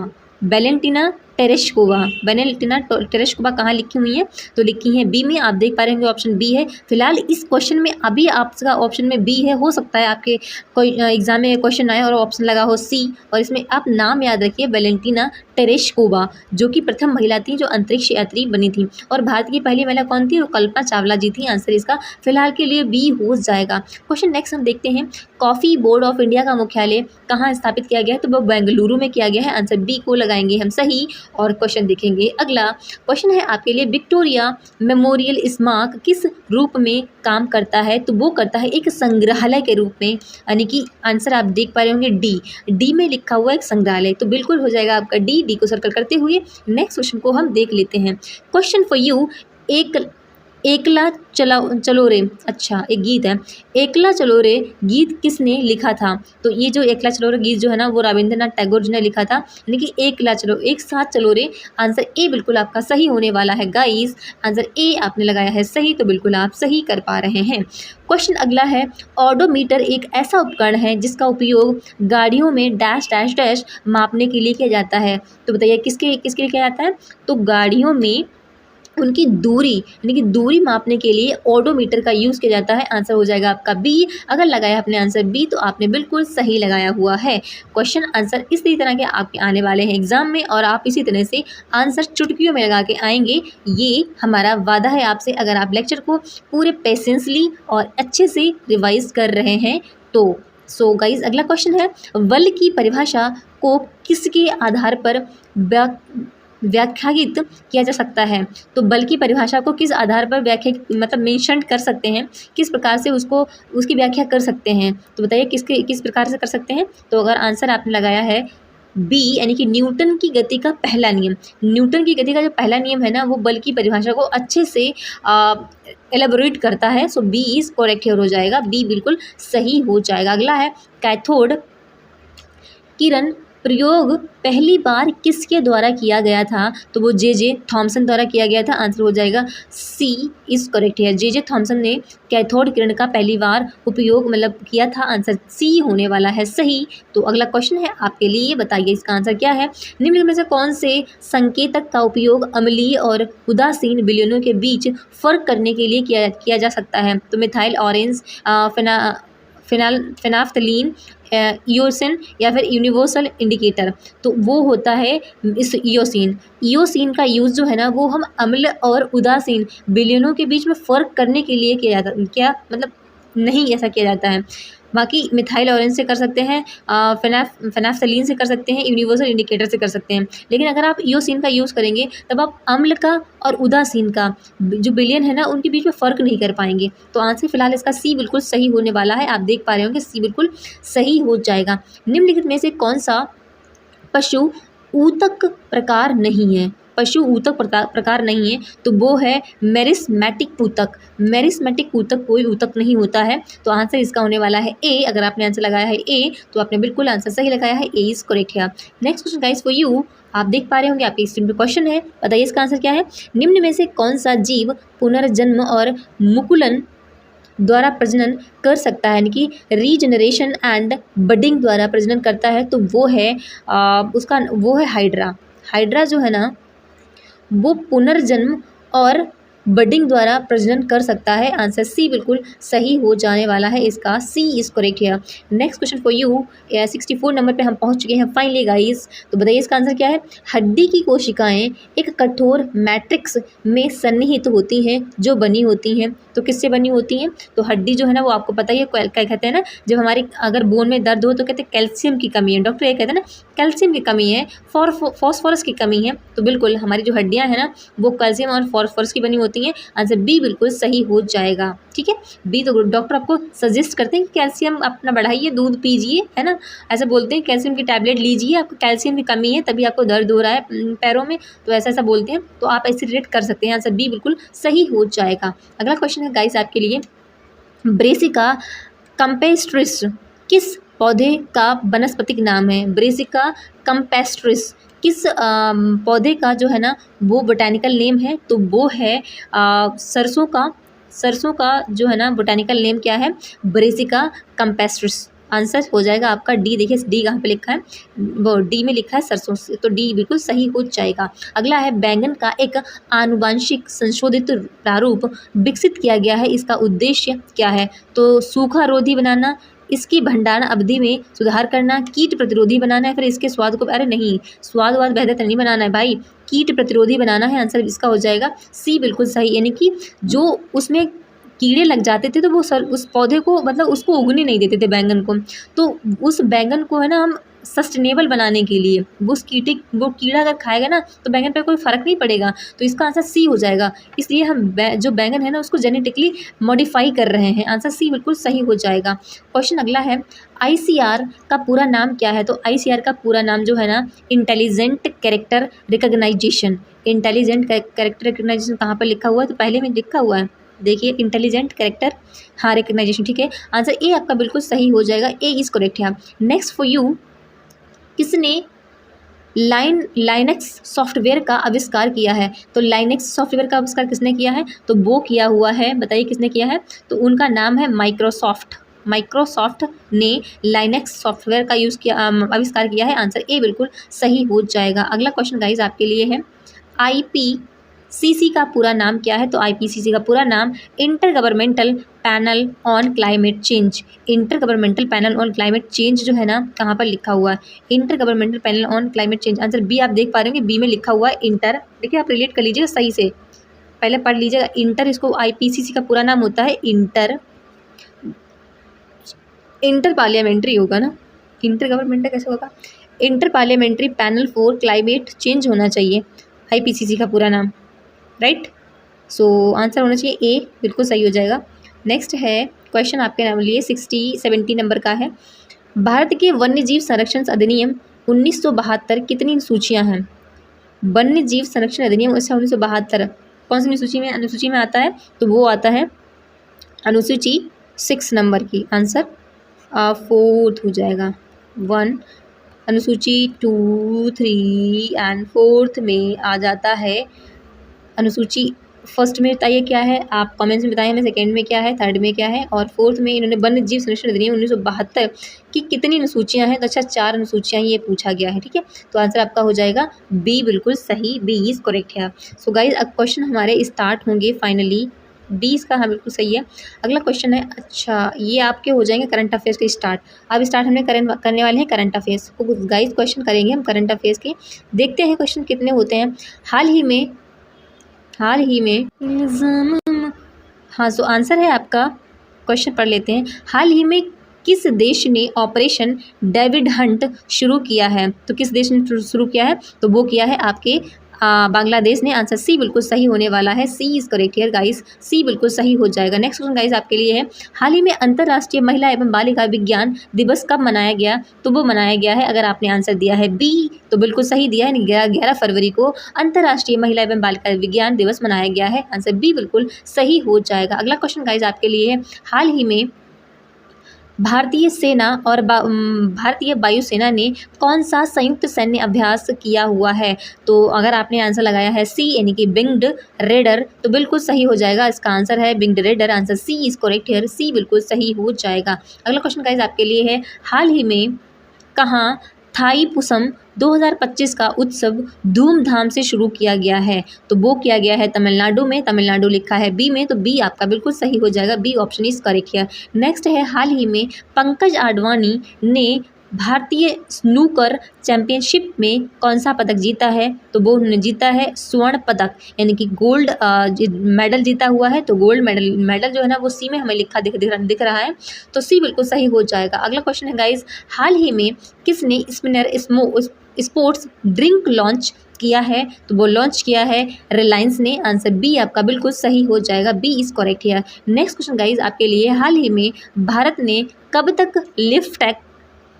वैलेंटिना टेरेश्कोवा कहाँ लिखी हुई है? तो लिखी है बी में। आप देख पा रहे होंगे ऑप्शन बी है। फिलहाल इस क्वेश्चन में अभी आपका ऑप्शन में बी है, हो सकता है आपके कोई एग्जाम में क्वेश्चन आए और ऑप्शन लगा हो सी, और इसमें आप नाम याद रखिए वैलेंटिना टेरेश्कोवा, जो कि प्रथम महिला थी जो अंतरिक्ष यात्री बनी थी। और भारत की पहली महिला कौन थी? वो कल्पना चावला जी थी। आंसर इसका फिलहाल के लिए बी हो जाएगा। क्वेश्चन नेक्स्ट हम देखते हैं, कॉफ़ी बोर्ड ऑफ इंडिया का मुख्यालय कहाँ स्थापित किया गया है? तो वो बेंगलुरु में किया गया है। आंसर बी को लगाएंगे हम सही, और क्वेश्चन देखेंगे। अगला क्वेश्चन है आपके लिए, विक्टोरिया मेमोरियल स्मारक किस रूप में काम करता है? तो वो करता है एक संग्रहालय के रूप में, यानी कि आंसर आप देख पा रहे होंगे डी में लिखा हुआ एक संग्रहालय, तो बिल्कुल हो जाएगा आपका डी को सर्कल करते हुए। नेक्स्ट क्वेश्चन को हम देख लेते हैं। क्वेश्चन फॉर यू, एकला चलो रे, अच्छा एक गीत है, एकला चलो रे गीत किसने लिखा था? तो ये जो एकला चलो रे गीत जो है ना वो रविंद्रनाथ टैगोर जी ने लिखा था, यानी कि एकला चलो, एक साथ चलो रे। आंसर ए बिल्कुल आपका सही होने वाला है गाइस। आंसर ए आपने लगाया है सही, तो बिल्कुल आप सही कर पा रहे हैं। क्वेश्चन अगला है, ऑडोमीटर एक ऐसा उपकरण है जिसका उपयोग गाड़ियों में डैश डैश डैश मापने के लिए किया जाता है। तो बताइए किसके लिए किया जाता है? तो गाड़ियों में उनकी दूरी, यानी कि दूरी मापने के लिए ओडोमीटर का यूज़ किया जाता है। आंसर हो जाएगा आपका बी। अगर लगाया आपने आंसर बी तो आपने बिल्कुल सही लगाया हुआ है। क्वेश्चन आंसर इसी तरह के आपके आने वाले हैं एग्जाम में, और आप इसी तरह से आंसर चुटकियों में लगा के आएंगे, ये हमारा वादा है आपसे, अगर आप लेक्चर को पूरे पेशेंसली और अच्छे से रिवाइज कर रहे हैं तो। सो गाइज अगला क्वेश्चन है, बल की परिभाषा को किसके आधार पर व्याख्यायित किया जा सकता है? तो बल की परिभाषा को किस आधार पर मतलब मेंशन कर सकते हैं, किस प्रकार से उसकी व्याख्या कर सकते हैं? तो बताइए किस प्रकार से कर सकते हैं? तो अगर आंसर आपने लगाया है बी, यानी कि न्यूटन की गति का पहला नियम। न्यूटन की गति का जो पहला नियम है ना वो बल की परिभाषा को अच्छे से एलेबोरेट करता है। सो बी इज करेक्ट हो जाएगा, बी बिल्कुल सही हो जाएगा। अगला है, कैथोड किरण प्रयोग पहली बार किसके द्वारा किया गया था? तो वो जे थॉमसन द्वारा किया गया था। आंसर हो जाएगा सी इज करेक्ट है, जे थॉमसन ने कैथोड किरण का पहली बार उपयोग मतलब किया था। आंसर सी होने वाला है सही। तो अगला क्वेश्चन है आपके लिए, बताइए इसका आंसर क्या है? निम्न में से कौन से संकेतक का उपयोग अम्लीय और उदासीन विलयनों के बीच फर्क करने के लिए किया जा सकता है? तो मिथाइल ऑरेंज, फेनाफ्थलीन, ईओसिन या फिर यूनिवर्सल इंडिकेटर। तो वो होता है इस ईओसिन का यूज़ जो है ना वो हम अम्ल और उदासीन विलयनों के बीच में फ़र्क करने के लिए किया जाता, क्या मतलब नहीं ऐसा किया जाता है। बाकी मिथाइल ऑरेंज से कर सकते हैं, फेनाफ्थलीन से कर सकते हैं, यूनिवर्सल इंडिकेटर से कर सकते हैं। लेकिन अगर आप ईओसिन का यूज़ करेंगे तब आप अम्ल का और उदासीन का जो बिलियन है ना उनके बीच में फ़र्क नहीं कर पाएंगे। तो आंसर फिलहाल इसका सी बिल्कुल सही होने वाला है। आप देख पा रहे होंगे सी बिल्कुल सही हो जाएगा। निम्नलिखित में से कौन सा पशु ऊतक प्रकार नहीं है? पशु ऊतक प्रकार नहीं है तो वो है मेरिस्मेटिक ऊतक। मेरिस्मेटिक ऊतक कोई ऊतक नहीं होता है। तो आंसर इसका होने वाला है ए। अगर आपने आंसर लगाया है ए तो आपने बिल्कुल आंसर सही लगाया है, ए इज़ करेक्ट है। Next question guys for you, आप देख पा रहे होंगे आपके स्क्रीन पे क्वेश्चन है, बताइए इसका आंसर क्या है। निम्न में से कौन सा जीव पुनर्जन्म और मुकुलन द्वारा प्रजनन कर सकता है, यानी कि रीजनरेशन एंड बडिंग द्वारा प्रजनन करता है? तो वो है वो है हाइड्रा। हाइड्रा जो है ना वो पुनर्जन्म और बडिंग द्वारा प्रजनन कर सकता है। आंसर सी बिल्कुल सही हो जाने वाला है, इसका सी इज करेक्ट है। Next question for you, 64 number पे हम पहुंच चुके हैं फाइनली गाइस। तो बताइए इसका आंसर क्या है। हड्डी की कोशिकाएं एक कठोर मैट्रिक्स में सन्निहित होती हैं जो बनी होती हैं। तो किससे बनी होती हैं? तो हड्डी जो है ना वो आपको पता ही है, क्या कहते हैं ना, जब हमारी अगर बोन में दर्द हो तो कहते हैं कैल्शियम की कमी है। डॉक्टर ये कहते हैं ना कैल्शियम की कमी है, फॉस्फोरस की कमी है। तो बिल्कुल हमारी जो हड्डियाँ हैं ना वो कैल्शियम और फॉस्फोरस की बनी होती हैं। आंसर बी बिल्कुल सही हो जाएगा। ठीक है, बी तो डॉक्टर आपको सजेस्ट करते हैं कि कैल्शियम अपना बढ़ाइए, दूध पीजिए, है ना, ऐसा बोलते हैं कैल्शियम की टैबलेट लीजिए, आपको कैल्शियम की कमी है तभी आपको दर्द हो रहा है पैरों में, तो ऐसा बोलते हैं। तो आप ऐसे रिलेट कर सकते हैं। आंसर बी बिल्कुल सही हो जाएगा। अगला क्वेश्चन है गाइस आपके लिए, ब्रेसिका कैम्पेस्ट्रिस किस पौधे का वनस्पतिक नाम है? ब्रेसिका कैम्पेस्ट्रिस किस पौधे का जो है ना वो बोटैनिकल नेम है? तो वो है सरसों का जो है ना बोटैनिकल नेम क्या है? Brassica campestris. आंसर हो जाएगा आपका डी। देखिए डी कहाँ पे लिखा है, वो डी में लिखा है सरसों से, तो डी बिल्कुल सही हो जाएगा। अगला है बैंगन का एक आनुवांशिक संशोधित प्रारूप विकसित किया गया है, इसका उद्देश्य क्या है? तो सूखा रोधी बनाना, इसकी भंडारण अवधि में सुधार करना, कीट प्रतिरोधी बनाना है, फिर इसके स्वाद को, अरे नहीं स्वाद वाद बेहतर नहीं बनाना है भाई, कीट प्रतिरोधी बनाना है। आंसर इसका हो जाएगा सी बिल्कुल सही, यानी कि जो उसमें कीड़े लग जाते थे तो वो उस पौधे को मतलब उसको उगने नहीं देते थे बैंगन को। तो उस बैंगन को है ना हम सस्टेनेबल बनाने के लिए वो कीड़ा अगर खाएगा ना तो बैंगन पर कोई फ़र्क नहीं पड़ेगा। तो इसका आंसर सी हो जाएगा। इसलिए हम जो बैंगन है ना उसको जेनेटिकली मॉडिफाई कर रहे हैं। आंसर सी बिल्कुल सही हो जाएगा। क्वेश्चन अगला है, ICR का पूरा नाम क्या है? तो ICR का पूरा नाम जो है ना intelligent character recognisation. Intelligent character recognisation कहाँ पर लिखा हुआ है? तो पहले में लिखा हुआ है, देखिए इंटेलिजेंट कैरेक्टर हाँ रिकग्नाइजेशन। ठीक है, आंसर ए आपका बिल्कुल सही हो जाएगा, ए इज़ करेक्ट है। नेक्स्ट फॉर यू, किसने लाइनेक्स सॉफ्टवेयर का आविष्कार किया है? तो लाइनेक्स सॉफ्टवेयर का आविष्कार किसने किया है? तो वो किया हुआ है, बताइए किसने किया है? तो उनका नाम है माइक्रोसॉफ्ट। माइक्रोसॉफ्ट ने लाइनेक्स सॉफ्टवेयर का आविष्कार किया है। आंसर ए बिल्कुल सही हो जाएगा। अगला क्वेश्चन गाइज आपके लिए है, IPCC का पूरा नाम क्या है? तो IPCC का पूरा नाम intergovernmental panel on climate change. Intergovernmental panel on climate change जो है ना कहाँ पर लिखा हुआ है? Intergovernmental panel on climate change. Answer B आप देख पा रहे होंगे, बी में लिखा हुआ है इंटर। देखिए आप रिलेट कर लीजिएगा सही से, पहले पढ़ लीजिएगा इंटर, इसको IPCC का पूरा नाम होता है इंटर पार्लियामेंट्री होगा ना, इंटर गवर्नमेंटल कैसे होगा? Inter parliamentary panel for climate change होना चाहिए IPCC का पूरा नाम, राइट। सो आंसर होना चाहिए ए, बिल्कुल सही हो जाएगा। नेक्स्ट है क्वेश्चन आपके लिए 70 नंबर का है, भारत के वन्य जीव संरक्षण अधिनियम 1972 कितनी सूचियाँ हैं? वन्य जीव संरक्षण अधिनियम 1972 कौन सी अनुसूची में आता है? तो वो आता है अनुसूची 6 नंबर की। आंसर 4th हो जाएगा। 1 अनुसूची 2, 3 एंड 4th में आ जाता है। अनुसूची फर्स्ट में बताइए क्या है, आप कमेंट्स में बताइए हमें, सेकंड में क्या है, थर्ड में क्या है, और 4th में इन्होंने वन्य जीव संरक्षण अधिनियम 1972 की कितनी अनुसूचियाँ हैं? तो अच्छा 4 अनुसूचियाँ ये पूछा गया है। ठीक है, तो आंसर आपका हो जाएगा बी बिल्कुल सही, बी इज़ करेक्ट है। सो गाइज अब क्वेश्चन हमारे स्टार्ट होंगे फाइनली, बी इसका हाँ बिल्कुल सही है। अगला क्वेश्चन है, अच्छा ये आपके हो जाएंगे करंट अफेयर्स के स्टार्ट। अब स्टार्ट हमने करने वाले हैं करंट अफेयर्स को। गाइज क्वेश्चन करेंगे हम करंट अफेयर्स के, देखते हैं क्वेश्चन कितने होते हैं। हाल ही में हाँ, सो आंसर है आपका क्वेश्चन पढ़ लेते हैं। हाल ही में किस देश ने ऑपरेशन डेविड हंट शुरू किया है? तो किस देश ने शुरू किया है? तो वो किया है आपके बांग्लादेश ने। आंसर सी बिल्कुल सही होने वाला है। सी इज़ करेक्ट हियर गाइस, सी बिल्कुल सही हो जाएगा। नेक्स्ट क्वेश्चन गाइस आपके लिए है, हाल ही में अंतर्राष्ट्रीय महिला एवं बालिका विज्ञान दिवस कब मनाया गया? तो वो मनाया गया है, अगर आपने आंसर दिया है बी तो बिल्कुल सही दिया है, 11 फरवरी को अंतर्राष्ट्रीय महिला एवं बालिका विज्ञान दिवस मनाया गया है। आंसर बी बिल्कुल सही हो जाएगा। अगला क्वेश्चन गाइस आपके लिए है, हाल ही में भारतीय सेना और भारतीय वायुसेना ने कौन सा संयुक्त सैन्य अभ्यास किया हुआ है? तो अगर आपने आंसर लगाया है सी यानी कि विंग्ड रेडर तो बिल्कुल सही हो जाएगा। इसका आंसर है winged raider. Answer C is correct here, C बिल्कुल सही हो जाएगा। अगला क्वेश्चन गाइस आपके लिए है, हाल ही में कहाँ थाईपुसम 2025 का उत्सव धूमधाम से शुरू किया गया है? तो वो किया गया है तमिलनाडु में। तमिलनाडु लिखा है बी में, तो बी आपका बिल्कुल सही हो जाएगा। बी ऑप्शन इज करेक्ट है। नेक्स्ट है, हाल ही में पंकज आडवाणी ने भारतीय स्नूकर चैंपियनशिप में कौन सा पदक जीता है? तो वो उन्होंने जीता है स्वर्ण पदक यानी कि गोल्ड मेडल जीता हुआ है। तो गोल्ड मेडल जो है ना वो सी में हमें लिखा दिख रहा है, तो सी बिल्कुल सही हो जाएगा। अगला क्वेश्चन है गाइज, हाल ही में किसने स्पिनर स्पोर्ट्स ड्रिंक लॉन्च किया है? तो वो लॉन्च किया है रिलायंस ने। आंसर बी आपका बिल्कुल सही हो जाएगा। बी इज करेक्ट है। नेक्स्ट क्वेश्चन गाइज आपके लिए, हाल ही में भारत ने कब तक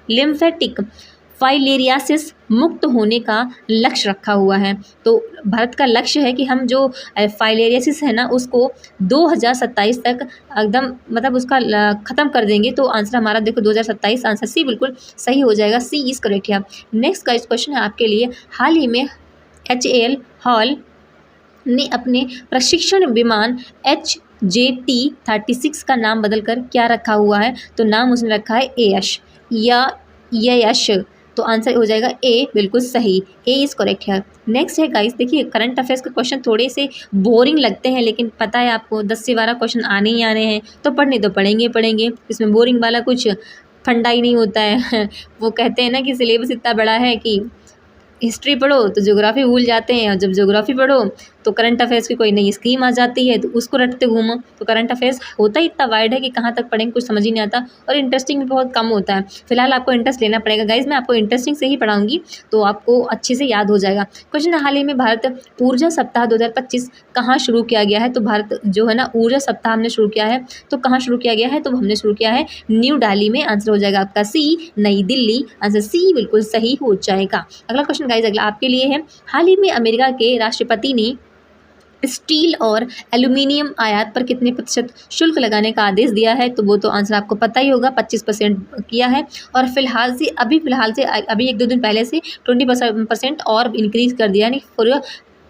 लिम्फेटिक फाइलेरियासिस मुक्त होने का लक्ष्य रखा हुआ है? तो भारत का लक्ष्य है कि हम जो फाइलेरियासिस है ना उसको 2027 तक एकदम मतलब उसका ख़त्म कर देंगे। तो आंसर हमारा देखो 2027। आंसर सी बिल्कुल सही हो जाएगा। सी इज़ करेक्ट है। नेक्स्ट का क्वेश्चन है आपके लिए, हाल ही में HAL हॉल ने अपने प्रशिक्षण विमान HJT-36 का नाम बदलकर क्या रखा हुआ है? तो नाम उसने रखा है यश या यश। तो आंसर हो जाएगा ए बिल्कुल सही। ए इज़ करेक्ट है। नेक्स्ट है गाइस, देखिए करंट अफेयर्स के क्वेश्चन थोड़े से बोरिंग लगते हैं, लेकिन पता है आपको 10 से 12 क्वेश्चन आने ही आने हैं, तो पढ़ने तो पढ़ेंगे। इसमें बोरिंग वाला कुछ फंडा ही नहीं होता है। वो कहते हैं ना कि सिलेबस इतना बड़ा है कि हिस्ट्री पढ़ो तो ज्योग्राफी भूल जाते हैं, और जब ज्योग्राफी पढ़ो तो करंट अफेयर्स की कोई नई स्कीम आ जाती है तो उसको रटते घूमो। तो करंट अफेयर्स होता ही इतना वाइड है कि कहाँ तक पढ़ेंगे कुछ समझ ही नहीं आता, और इंटरेस्टिंग भी बहुत कम होता है। फिलहाल आपको इंटरेस्ट लेना पड़ेगा गाइज, मैं आपको इंटरेस्टिंग से ही पढ़ाऊंगी तो आपको अच्छे से याद हो जाएगा। क्वेश्चन, हाल ही में भारत ऊर्जा सप्ताह 2025 कहाँ शुरू किया गया है? तो भारत जो है ना ऊर्जा सप्ताह हमने शुरू किया है, तो कहाँ शुरू किया गया है? तो हमने शुरू किया है न्यू दिल्ली में। आंसर हो जाएगा आपका सी, नई दिल्ली। आंसर सी बिल्कुल सही हो जाएगा। अगला क्वेश्चन गाइज अगला आपके लिए है, हाल ही में अमेरिका के राष्ट्रपति ने स्टील और एल्यूमिनियम आयात पर कितने प्रतिशत शुल्क लगाने का आदेश दिया है? तो वो तो आंसर आपको पता ही होगा, 25% किया है। और फिलहाल से अभी 1-2 दिन पहले से 20% और इंक्रीज़ कर दिया, यानी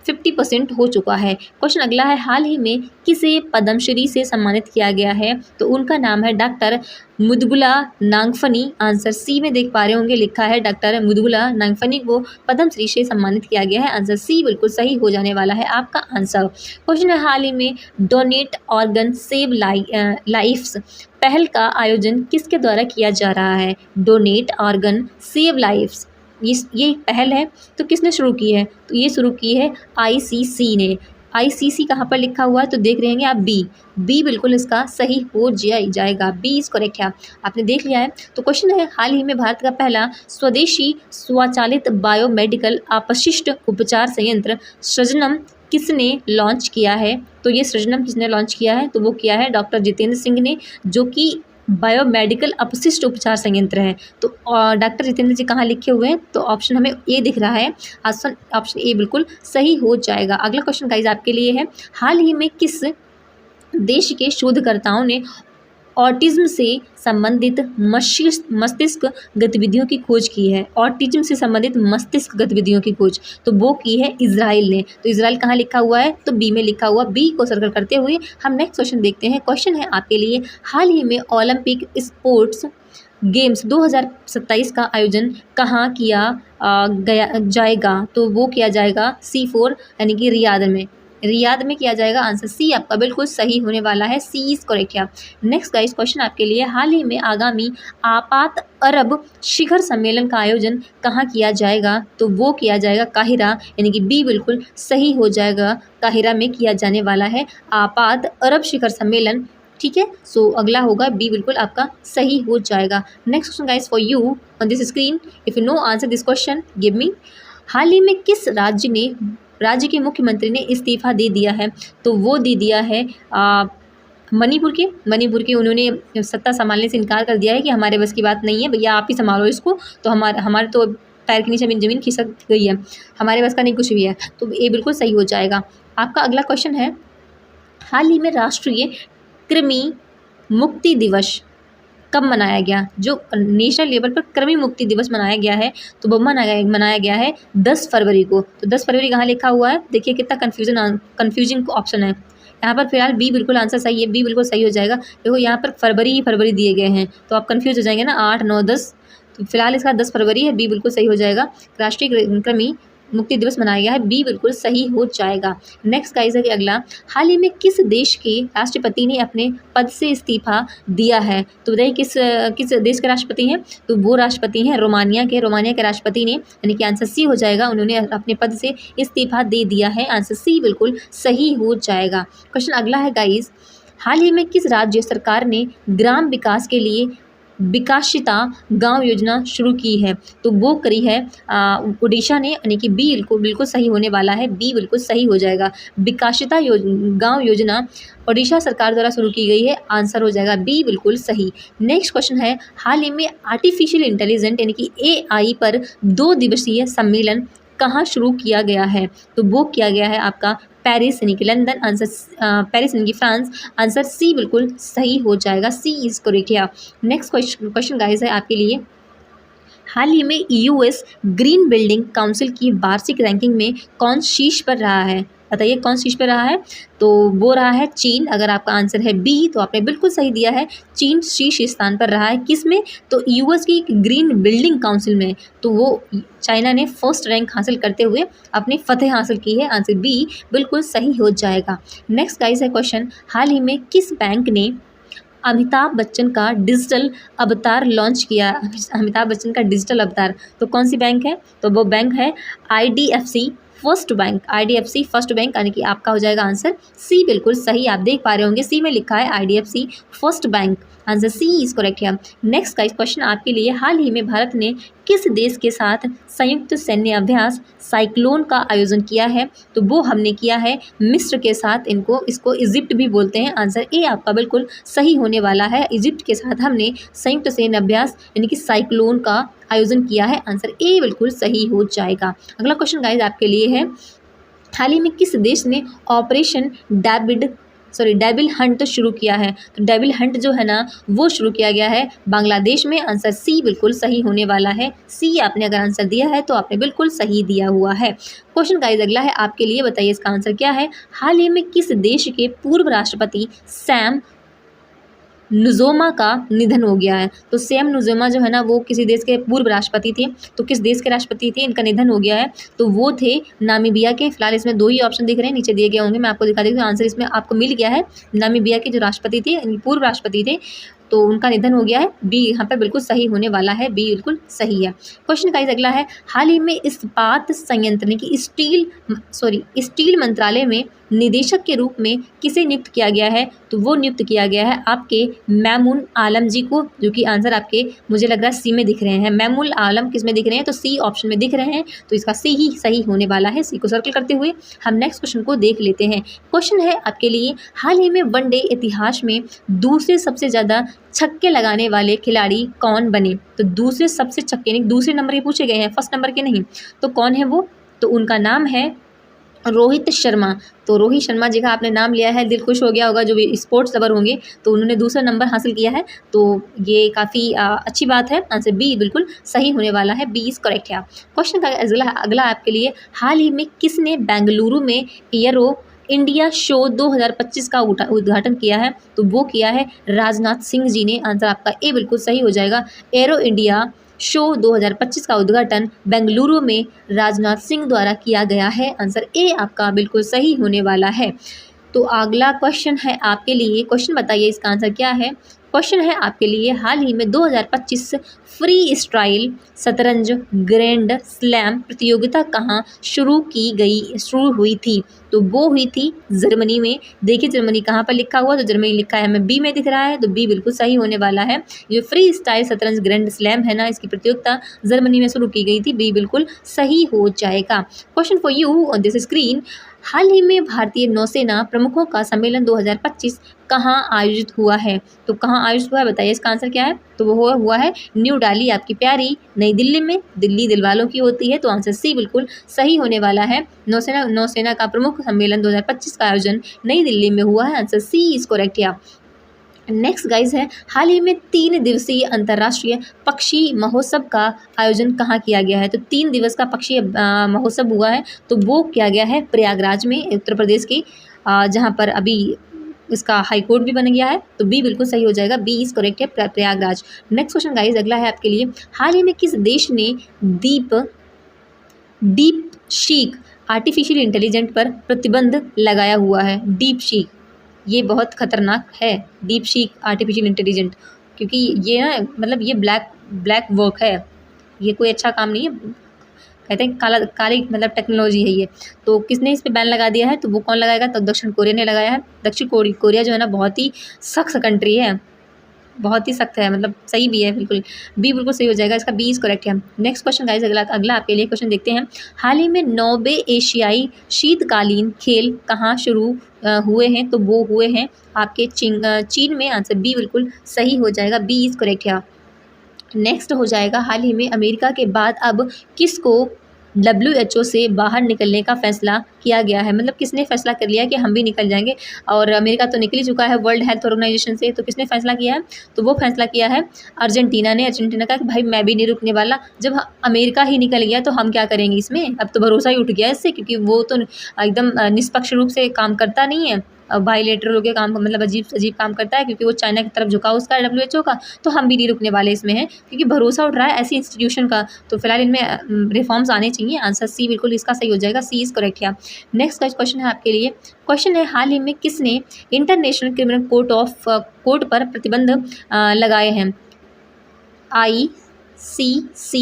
50% हो चुका है। क्वेश्चन अगला है, हाल ही में किसे पद्मश्री से सम्मानित किया गया है? तो उनका नाम है डॉक्टर मुदगुला नागफनी। आंसर सी में देख पा रहे होंगे लिखा है डॉक्टर मुदगुला नागफनी को पद्मश्री से सम्मानित किया गया है। आंसर सी बिल्कुल सही हो जाने वाला है आपका आंसर। क्वेश्चन है, हाल ही में डोनेट ऑर्गन सेव लाइफ्स पहल का आयोजन किसके द्वारा किया जा रहा है? डोनेट ऑर्गन सेव लाइफ्स ये पहल है, तो किसने शुरू की है? तो ये शुरू की है ICC ने। ICC कहाँ पर लिखा हुआ है? तो देख रहे हैं आप बी बिल्कुल इसका सही हो जाएगा। बी इज करेक्ट है, आपने देख लिया है। तो क्वेश्चन है, हाल ही में भारत का पहला स्वदेशी स्वचालित बायोमेडिकल अपशिष्ट उपचार संयंत्र सृजनम किसने लॉन्च किया है? तो ये सृजनम किसने लॉन्च किया है? तो वो किया है डॉक्टर जितेंद्र सिंह ने, जो कि बायोमेडिकल अपशिष्ट उपचार संयंत्र है। तो डॉक्टर जितेंद्र जी कहाँ लिखे हुए हैं? तो ऑप्शन हमें ए दिख रहा है, ऑप्शन ए बिल्कुल सही हो जाएगा। अगला क्वेश्चन गाइज आपके लिए है, हाल ही में किस देश के शोधकर्ताओं ने ऑटिज्म से संबंधित मस्तिष्क गतिविधियों की खोज की है? ऑटिज्म से संबंधित मस्तिष्क गतिविधियों की खोज तो वो की है इजराइल ने। तो इजराइल कहाँ लिखा हुआ है? तो बी में लिखा हुआ। बी को सर्कल करते हुए हम नेक्स्ट क्वेश्चन देखते हैं। क्वेश्चन है आपके लिए, हाल ही में ओलंपिक स्पोर्ट्स गेम्स 2027 का आयोजन कहाँ किया जाएगा? तो वो किया जाएगा C4 यानी कि रियाद में किया जाएगा। आंसर सी आपका बिल्कुल सही होने वाला है। सी इज करेक्ट है। नेक्स्ट गाइस क्वेश्चन आपके लिए, हाल ही में आगामी आपात अरब शिखर सम्मेलन का आयोजन कहाँ किया जाएगा? तो वो किया जाएगा काहिरा, यानी कि बी बिल्कुल सही हो जाएगा। काहिरा में किया जाने वाला है आपात अरब शिखर सम्मेलन। ठीक है। सो अगला होगा बी, बिल्कुल आपका सही हो जाएगा। Next question guys for you on this screen, if you know answer this question give me. हाल ही में किस राज्य के मुख्यमंत्री ने इस्तीफा दे दिया है? तो वो दे दिया है मणिपुर के उन्होंने सत्ता संभालने से इनकार कर दिया है कि हमारे बस की बात नहीं है भैया, आप ही संभालो इसको, तो हमारे तो पैर के नीचे ज़मीन खिसक गई है, हमारे बस का नहीं कुछ भी है। तो ये बिल्कुल सही हो जाएगा। आपका अगला क्वेश्चन है, हाल ही में राष्ट्रीय कृमि मुक्ति दिवस कब मनाया गया? जो नेशनल लेवल पर कृमि मुक्ति दिवस मनाया गया है, तो वो मनाया गया है 10 फरवरी को। तो 10 फरवरी कहाँ लिखा हुआ है? देखिए कितना कन्फ्यूजिंग ऑप्शन है यहाँ पर। फिलहाल बी बिल्कुल आंसर सही है, बी बिल्कुल सही हो जाएगा। देखो यहाँ पर फरवरी दिए गए हैं, तो आप कंफ्यूज हो जाएंगे ना, 8, 9, 10। तो फिलहाल इसका 10 फरवरी है, बी बिल्कुल सही हो जाएगा। राष्ट्रीय कृमि मुक्ति दिवस मनाया गया है, बी बिल्कुल सही हो जाएगा। नेक्स्ट गाइस है कि अगला, हाल ही में किस देश के राष्ट्रपति ने अपने पद से इस्तीफा दिया है? तो बताइए किस देश के राष्ट्रपति हैं? तो वो राष्ट्रपति हैं रोमानिया के राष्ट्रपति ने, यानी कि आंसर सी हो जाएगा, उन्होंने अपने पद से इस्तीफा दे दिया है। आंसर सी बिल्कुल सही हो जाएगा। क्वेश्चन अगला है गाइस, हाल ही में किस राज्य सरकार ने ग्राम विकास के लिए विकासिता गांव योजना शुरू की है? तो वो करी है उड़ीसा ने, यानी कि बी बिल्कुल सही होने वाला है, बी बिल्कुल सही हो जाएगा। विकासिता गांव योजना उड़ीसा सरकार द्वारा शुरू की गई है, आंसर हो जाएगा बी बिल्कुल सही। नेक्स्ट क्वेश्चन है, हाल ही में आर्टिफिशियल इंटेलिजेंस यानी कि AI पर 2 दिवसीय सम्मेलन कहाँ शुरू किया गया है? तो वो किया गया है आपका पेरिस यानी कि लंदन, आंसर पेरिस यानी कि फ्रांस, आंसर सी बिल्कुल सही हो जाएगा, C is correct. Next question guys है आपके लिए, हाल ही में US ग्रीन बिल्डिंग काउंसिल की वार्षिक रैंकिंग में कौन शीर्ष पर रहा है? बताइए कौन शीर्ष पर रहा है? तो वो रहा है चीन। अगर आपका आंसर है बी तो आपने बिल्कुल सही दिया है, चीन शीर्ष स्थान पर रहा है। किस में? तो US की ग्रीन बिल्डिंग काउंसिल में। तो वो चाइना ने फर्स्ट रैंक हासिल करते हुए अपनी फतेह हासिल की है, आंसर बी बिल्कुल सही हो जाएगा। नेक्स्ट गाइस है क्वेश्चन, हाल ही में किस बैंक ने अमिताभ बच्चन का डिजिटल अवतार लॉन्च किया? अमिताभ बच्चन का डिजिटल अवतार, तो कौन सी बैंक है? तो वो बैंक है IDFC फर्स्ट बैंक, यानी कि आपका हो जाएगा आंसर सी बिल्कुल सही। आप देख पा रहे होंगे सी में लिखा है IDFC first bank, answer C is correct है। नेक्स्ट का क्वेश्चन आपके लिए, हाल ही में भारत ने किस देश के साथ संयुक्त सैन्य अभ्यास साइक्लोन का आयोजन किया है? तो वो हमने किया है मिस्र के साथ, इसको इजिप्ट भी बोलते हैं, आंसर ए आपका बिल्कुल सही होने वाला है। इजिप्ट के साथ हमने संयुक्त सैन्य अभ्यास यानी कि साइक्लोन का आयोजन किया है, आंसर ए बिल्कुल सही हो जाएगा। अगला क्वेश्चन गाइस आपके लिए है, हाल ही में किस देश ने ऑपरेशन डेविल हंट शुरू किया है? तो डेविल हंट जो है ना वो शुरू किया गया है बांग्लादेश में, आंसर सी बिल्कुल सही होने वाला है। सी आपने अगर आंसर दिया है तो आपने बिल्कुल सही दिया हुआ है। क्वेश्चन गाइस अगला है आपके लिए, बताइए इसका आंसर क्या है? हाल ही में किस देश के पूर्व राष्ट्रपति सैम नुजोमा का निधन हो गया है? तो सैम नुजोमा जो है ना वो किसी देश के पूर्व राष्ट्रपति थे, तो किस देश के राष्ट्रपति थे, इनका निधन हो गया है? तो वो थे नामीबिया के। फिलहाल इसमें 2 ही ऑप्शन दिख रहे हैं, नीचे दिए गए होंगे, मैं आपको दिखा देती हूँ। आंसर इसमें आपको मिल गया है, नामीबिया के जो राष्ट्रपति थे, पूर्व राष्ट्रपति थे, तो उनका निधन हो गया है। बी यहाँ पर बिल्कुल सही होने वाला है, बी बिल्कुल सही है। क्वेश्चन गाइस अगला है, हाल ही में इस्पात संयंत्र यानी कि स्टील मंत्रालय में निदेशक के रूप में किसे नियुक्त किया गया है? तो वो नियुक्त किया गया है आपके मैमून आलम जी को, जो कि आंसर आपके मुझे लग रहा है सी में दिख रहे हैं। मैमून आलम किस में दिख रहे हैं? तो सी ऑप्शन में दिख रहे हैं, तो इसका सी ही सही होने वाला है। सी को सर्कल करते हुए हम नेक्स्ट क्वेश्चन को देख लेते हैं। क्वेश्चन है आपके लिए, हाल ही में वनडे इतिहास में दूसरे सबसे ज़्यादा छक्के लगाने वाले खिलाड़ी कौन बने? तो दूसरे सबसे छक्के नहीं, दूसरे नंबर के पूछे गए हैं, फर्स्ट नंबर के नहीं। तो कौन है वो? तो उनका नाम है रोहित शर्मा। तो रोहित शर्मा जी का आपने नाम लिया है, दिल खुश हो गया होगा जो भी स्पोर्ट्स लवर होंगे, तो उन्होंने दूसरा नंबर हासिल किया है, तो ये काफ़ी अच्छी बात है। आंसर बी बिल्कुल सही होने वाला है, बी इज़ करेक्ट है। क्वेश्चन का अगला आपके लिए, हाल ही में किसने बेंगलुरु में एयरो इंडिया शो 2025 का उद्घाटन किया है? तो वो किया है राजनाथ सिंह जी ने, आंसर आपका ए बिल्कुल सही हो जाएगा। एरो इंडिया शो 2025 का उद्घाटन बेंगलुरु में राजनाथ सिंह द्वारा किया गया है, आंसर ए आपका बिल्कुल सही होने वाला है। तो अगला क्वेश्चन है आपके लिए, क्वेश्चन बताइए इसका आंसर क्या है? क्वेश्चन है आपके लिए, हाल ही में 2025 फ्री स्टाइल शतरंज ग्रैंड स्लैम प्रतियोगिता कहाँ शुरू हुई थी? तो वो हुई थी जर्मनी में। देखिए जर्मनी कहाँ पर लिखा हुआ, तो जर्मनी लिखा है हमें बी में दिख रहा है, तो बी बिल्कुल सही होने वाला है। जो फ्री स्टाइल शतरंज ग्रैंड स्लैम है ना, इसकी प्रतियोगिता जर्मनी में शुरू की गई थी, बी बिल्कुल सही हो जाएगा। Question for you on this screen, हाल ही में भारतीय नौसेना प्रमुखों का सम्मेलन 2025 कहाँ आयोजित हुआ है? तो कहाँ आयोजित हुआ है बताइए, इसका आंसर क्या है? तो वो हुआ है न्यू दिल्ली, आपकी प्यारी नई दिल्ली में। दिल्ली दिलवालों की होती है, तो आंसर सी बिल्कुल सही होने वाला है। नौसेना का प्रमुख सम्मेलन 2025 का आयोजन नई दिल्ली में हुआ है, आंसर सी इज करेक्ट। या नेक्स्ट गाइज है, हाल ही में 3 दिवसीय अंतर्राष्ट्रीय पक्षी महोत्सव का आयोजन कहाँ किया गया है? तो 3 दिवस का पक्षी महोत्सव हुआ है, तो वो किया गया है प्रयागराज में, उत्तर प्रदेश की, जहाँ पर अभी इसका हाई कोर्ट भी बन गया है, तो बी बिल्कुल सही हो जाएगा, बी इज करेक्ट है, प्रयागराज। नेक्स्ट क्वेश्चन गाइज अगला है आपके लिए, हाल ही में किस देश ने डीप शीक आर्टिफिशियल इंटेलिजेंट पर प्रतिबंध लगाया हुआ है? डीप शीक ये बहुत खतरनाक है, डीप शीक आर्टिफिशियल इंटेलिजेंट, क्योंकि ये ना मतलब ये ब्लैक वर्क है, ये कोई अच्छा काम नहीं है, कहते हैं काली मतलब टेक्नोलॉजी है ये। तो किसने इस पे बैन लगा दिया है? तो वो कौन लगाएगा? तो दक्षिण कोरिया ने लगाया है। दक्षिण कोरिया जो है ना बहुत ही सख्त कंट्री है, बहुत ही सख्त है, मतलब सही भी है बिल्कुल, बी बिल्कुल सही हो जाएगा, इसका बी इज करेक्ट है। नेक्स्ट क्वेश्चन गाइस अगला आपके लिए क्वेश्चन देखते हैं, हाल ही में 9वें एशियाई शीतकालीन खेल कहाँ शुरू हुए हैं? तो वो हुए हैं आपके चीन में, आंसर बी बिल्कुल सही हो जाएगा, बी इज करेक्ट है। नेक्स्ट हो जाएगा, हाल ही में अमेरिका के बाद अब किसको WHO से बाहर निकलने का फ़ैसला किया गया है? मतलब किसने फ़ैसला कर लिया कि हम भी निकल जाएंगे, और अमेरिका तो निकल ही चुका है वर्ल्ड हेल्थ ऑर्गेनाइजेशन से, तो किसने फ़ैसला किया है? तो वो फैसला किया है अर्जेंटीना ने। अर्जेंटीना का कि भाई मैं भी नहीं रुकने वाला, जब अमेरिका ही निकल गया तो हम क्या करेंगे इसमें, अब तो भरोसा ही उठ गया इससे, क्योंकि वो तो एकदम निष्पक्ष रूप से काम करता नहीं है, बायलैटरल के काम मतलब अजीब काम करता है, क्योंकि वो चाइना की तरफ झुकाव उसका WHO का, तो हम भी नहीं रुकने वाले इसमें हैं, क्योंकि भरोसा उठ रहा है ऐसी इंस्टीट्यूशन का, तो फिलहाल इनमें रिफॉर्म्स आने चाहिए, आंसर सी बिल्कुल इसका सही हो जाएगा, सी इज़ करेक्ट है। नेक्स्ट क्वेश्चन है आपके लिए, क्वेश्चन है, हाल ही में किसने इंटरनेशनल क्रिमिनल कोर्ट पर प्रतिबंध लगाए हैं? ICC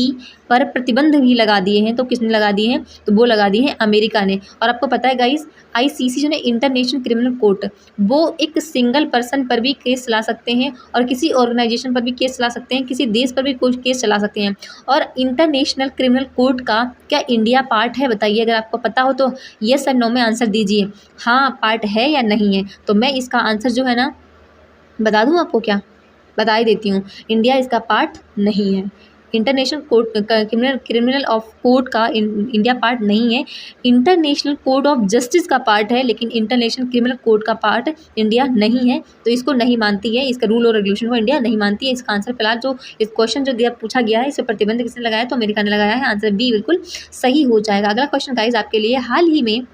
पर प्रतिबंध भी लगा दिए हैं, तो किसने लगा दिए हैं? तो वो लगा दिए हैं अमेरिका ने। और आपको पता है गाइस, ICC जो है इंटरनेशनल क्रिमिनल कोर्ट, वो एक सिंगल पर्सन पर भी केस चला सकते हैं, और किसी ऑर्गेनाइजेशन पर भी केस चला सकते हैं, किसी देश पर भी कोई केस चला सकते हैं। और इंटरनेशनल क्रिमिनल कोर्ट का क्या इंडिया पार्ट है? बताइए, अगर आपको पता हो तो येस और नो में आंसर दीजिए, हाँ पार्ट है या नहीं है। तो मैं इसका आंसर जो है ना बता दूँ आपको, क्या बता ही देती हूँ, इंडिया इसका पार्ट नहीं है। International court criminal of court का इंडिया पार्ट नहीं है, इंटरनेशनल कोर्ट ऑफ जस्टिस का पार्ट है, लेकिन इंटरनेशनल क्रिमिनल कोर्ट का पार्ट इंडिया नहीं है, तो इसको नहीं मानती है, इसका रूल और रेगुलेशन को इंडिया नहीं मानती है। इसका आंसर फिलहाल जो इस क्वेश्चन जो दिया पूछा गया है, इस पर प्रतिबंध किसने लगाया? तो अमेरिका ने लगाया है, आंसर बी बिल्कुल सही हो जाएगा। अगला क्वेश्चन गाइस आपके लिए, हाल ही में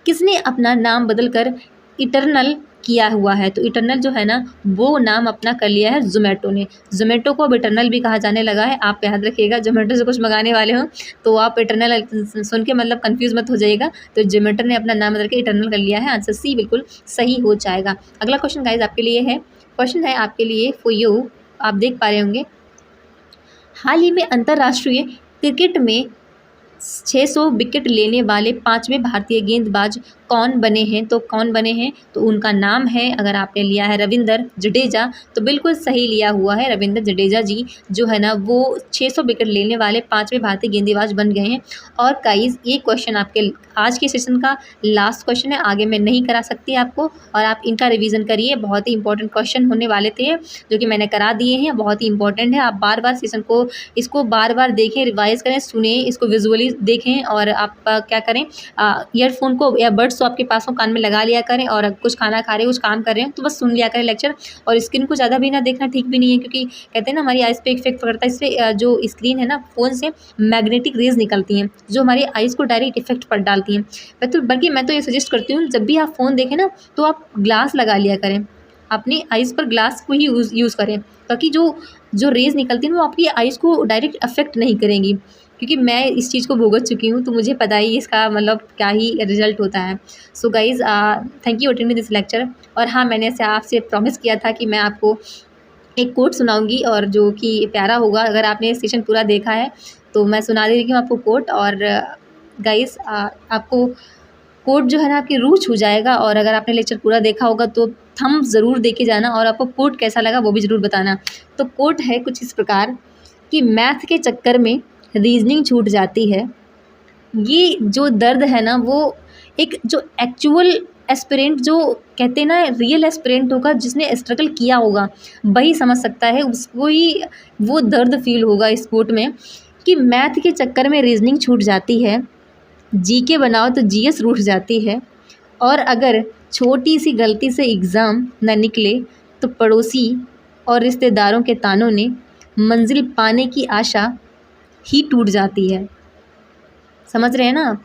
किसने अपना नाम बदलकर इटरनल किया हुआ है? तो इटरनल जो है ना वो नाम अपना कर लिया है जोमेटो ने। जोमेटो को अब इटरनल भी कहा जाने लगा है, आप याद रखिएगा, जोमेटो से कुछ मंगाने वाले हो तो आप इटरनल सुन के मतलब कंफ्यूज मत हो जाइएगा। तो जोमेटो ने अपना नाम बदल के इटरनल कर लिया है, आंसर सी बिल्कुल सही हो जाएगा। अगला क्वेश्चन गाइज आपके लिए है, क्वेश्चन है आपके लिए फॉर यू, आप देख पा रहे होंगे, हाल ही में अंतर्राष्ट्रीय क्रिकेट में 600 विकेट लेने वाले 5वें भारतीय गेंदबाज कौन बने हैं? तो कौन बने हैं? तो उनका नाम है, अगर आपने लिया है रविंद्र जडेजा, तो बिल्कुल सही लिया हुआ है, रविंद्र जडेजा जी जो है ना वो 600 विकेट लेने वाले 5वें भारतीय गेंदबाज बन गए हैं। और गाइस ये क्वेश्चन आपके आज के सेशन का लास्ट क्वेश्चन है, आगे मैं नहीं करा सकती आपको, और आप इनका रिवीजन करिए, बहुत ही इंपॉर्टेंट क्वेश्चन होने वाले थे जो कि मैंने करा दिए हैं, बहुत ही इंपॉर्टेंट है। आप बार बार सेशन को इसको बार बार देखें, रिवाइज करें, सुने, इसको विजुअली देखें, और आप क्या करें, ईयरफोन को या बड्स तो आपके पास हो कान में लगा लिया करें, और कुछ खाना खा रहे हो, कुछ काम कर रहे हैं तो बस सुन लिया करें लेक्चर। और स्क्रीन को ज़्यादा भी ना देखना ठीक भी नहीं है, क्योंकि कहते हैं ना हमारी आइज़ पे इफेक्ट पड़ता है, इससे जो स्क्रीन है ना फ़ोन से मैग्नेटिक रेज निकलती हैं जो हमारी आइज़ को डायरेक्ट इफेक्ट पर डालती हैं। बल्कि मैं तो ये सजेस्ट करती हूँ, जब भी आप फ़ोन देखें ना तो आप ग्लास लगा लिया करें, अपनी आइज़ पर ग्लास को ही यूज़ करें, ताकि जो रेज़ निकलती हैं वो आपकी आइज़ को डायरेक्ट अफेक्ट नहीं करेंगी। क्योंकि मैं इस चीज़ को भुगत चुकी हूँ, तो मुझे पता ही इसका मतलब क्या ही रिज़ल्ट होता है। So guys thank you attending this lecture. और हाँ, मैंने ऐसे आपसे प्रॉमिस किया था कि मैं आपको एक कोट सुनाऊंगी और जो कि प्यारा होगा। अगर आपने सेशन पूरा देखा है तो मैं सुना दे रही हूँ आपको कोट। और गाइस आपको कोट जो है ना आपकी रूह छू जाएगा। और अगर आपने लेक्चर पूरा देखा होगा तो थंब ज़रूर दे के जाना और आपको कोट कैसा लगा वो भी ज़रूर बताना। तो कोट है कुछ इस प्रकार कि मैथ के चक्कर में रीजनिंग छूट जाती है। ये जो दर्द है ना वो एक जो एक्चुअल एस्पिरेंट, जो कहते हैं ना रियल एस्पिरेंट होगा, जिसने स्ट्रगल किया होगा वही समझ सकता है, उसको ही वो दर्द फील होगा इस कोट में कि मैथ के चक्कर में रीजनिंग छूट जाती है, जीके बनाओ तो जीएस रूठ जाती है, और अगर छोटी सी गलती से एग्ज़ाम न निकले तो पड़ोसी और रिश्तेदारों के तानों ने मंजिल पाने की आशा ही टूट जाती है। समझ रहे हैं ना आप?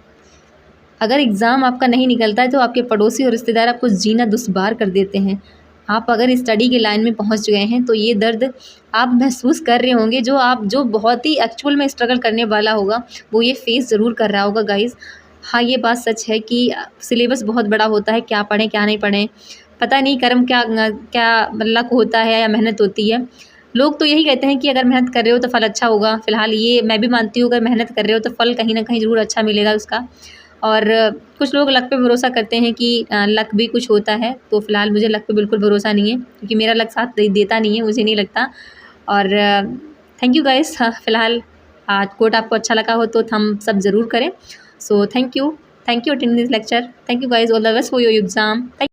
अगर एग्ज़ाम आपका नहीं निकलता है तो आपके पड़ोसी और रिश्तेदार आपको जीना दुश्वार कर देते हैं। आप अगर स्टडी की लाइन में पहुंच गए हैं तो ये दर्द आप महसूस कर रहे होंगे, जो बहुत ही एक्चुअल में स्ट्रगल करने वाला होगा वो ये फेस ज़रूर कर रहा होगा गाइज़। हाँ, ये बात सच है कि सिलेबस बहुत बड़ा होता है, क्या पढ़ें क्या नहीं पढ़ें पता नहीं, कर्म क्या क्या लक होता है या मेहनत होती है। लोग तो यही कहते हैं कि अगर मेहनत कर रहे हो तो फल अच्छा होगा। फ़िलहाल ये मैं भी मानती हूँ, अगर मेहनत कर रहे हो तो फल कहीं ना कहीं ज़रूर अच्छा मिलेगा उसका। और कुछ लोग लक पे भरोसा करते हैं कि लक भी कुछ होता है, तो फ़िलहाल मुझे लक पे बिल्कुल भरोसा नहीं है क्योंकि मेरा लक साथ देता नहीं है, मुझे नहीं लगता। और थैंक यू गाइस। फ़िलहाल आज कोट आपको अच्छा लगा हो तो थम सब ज़रूर करें। So thank you attending this lecture. Thank you guys, all the best for your exam.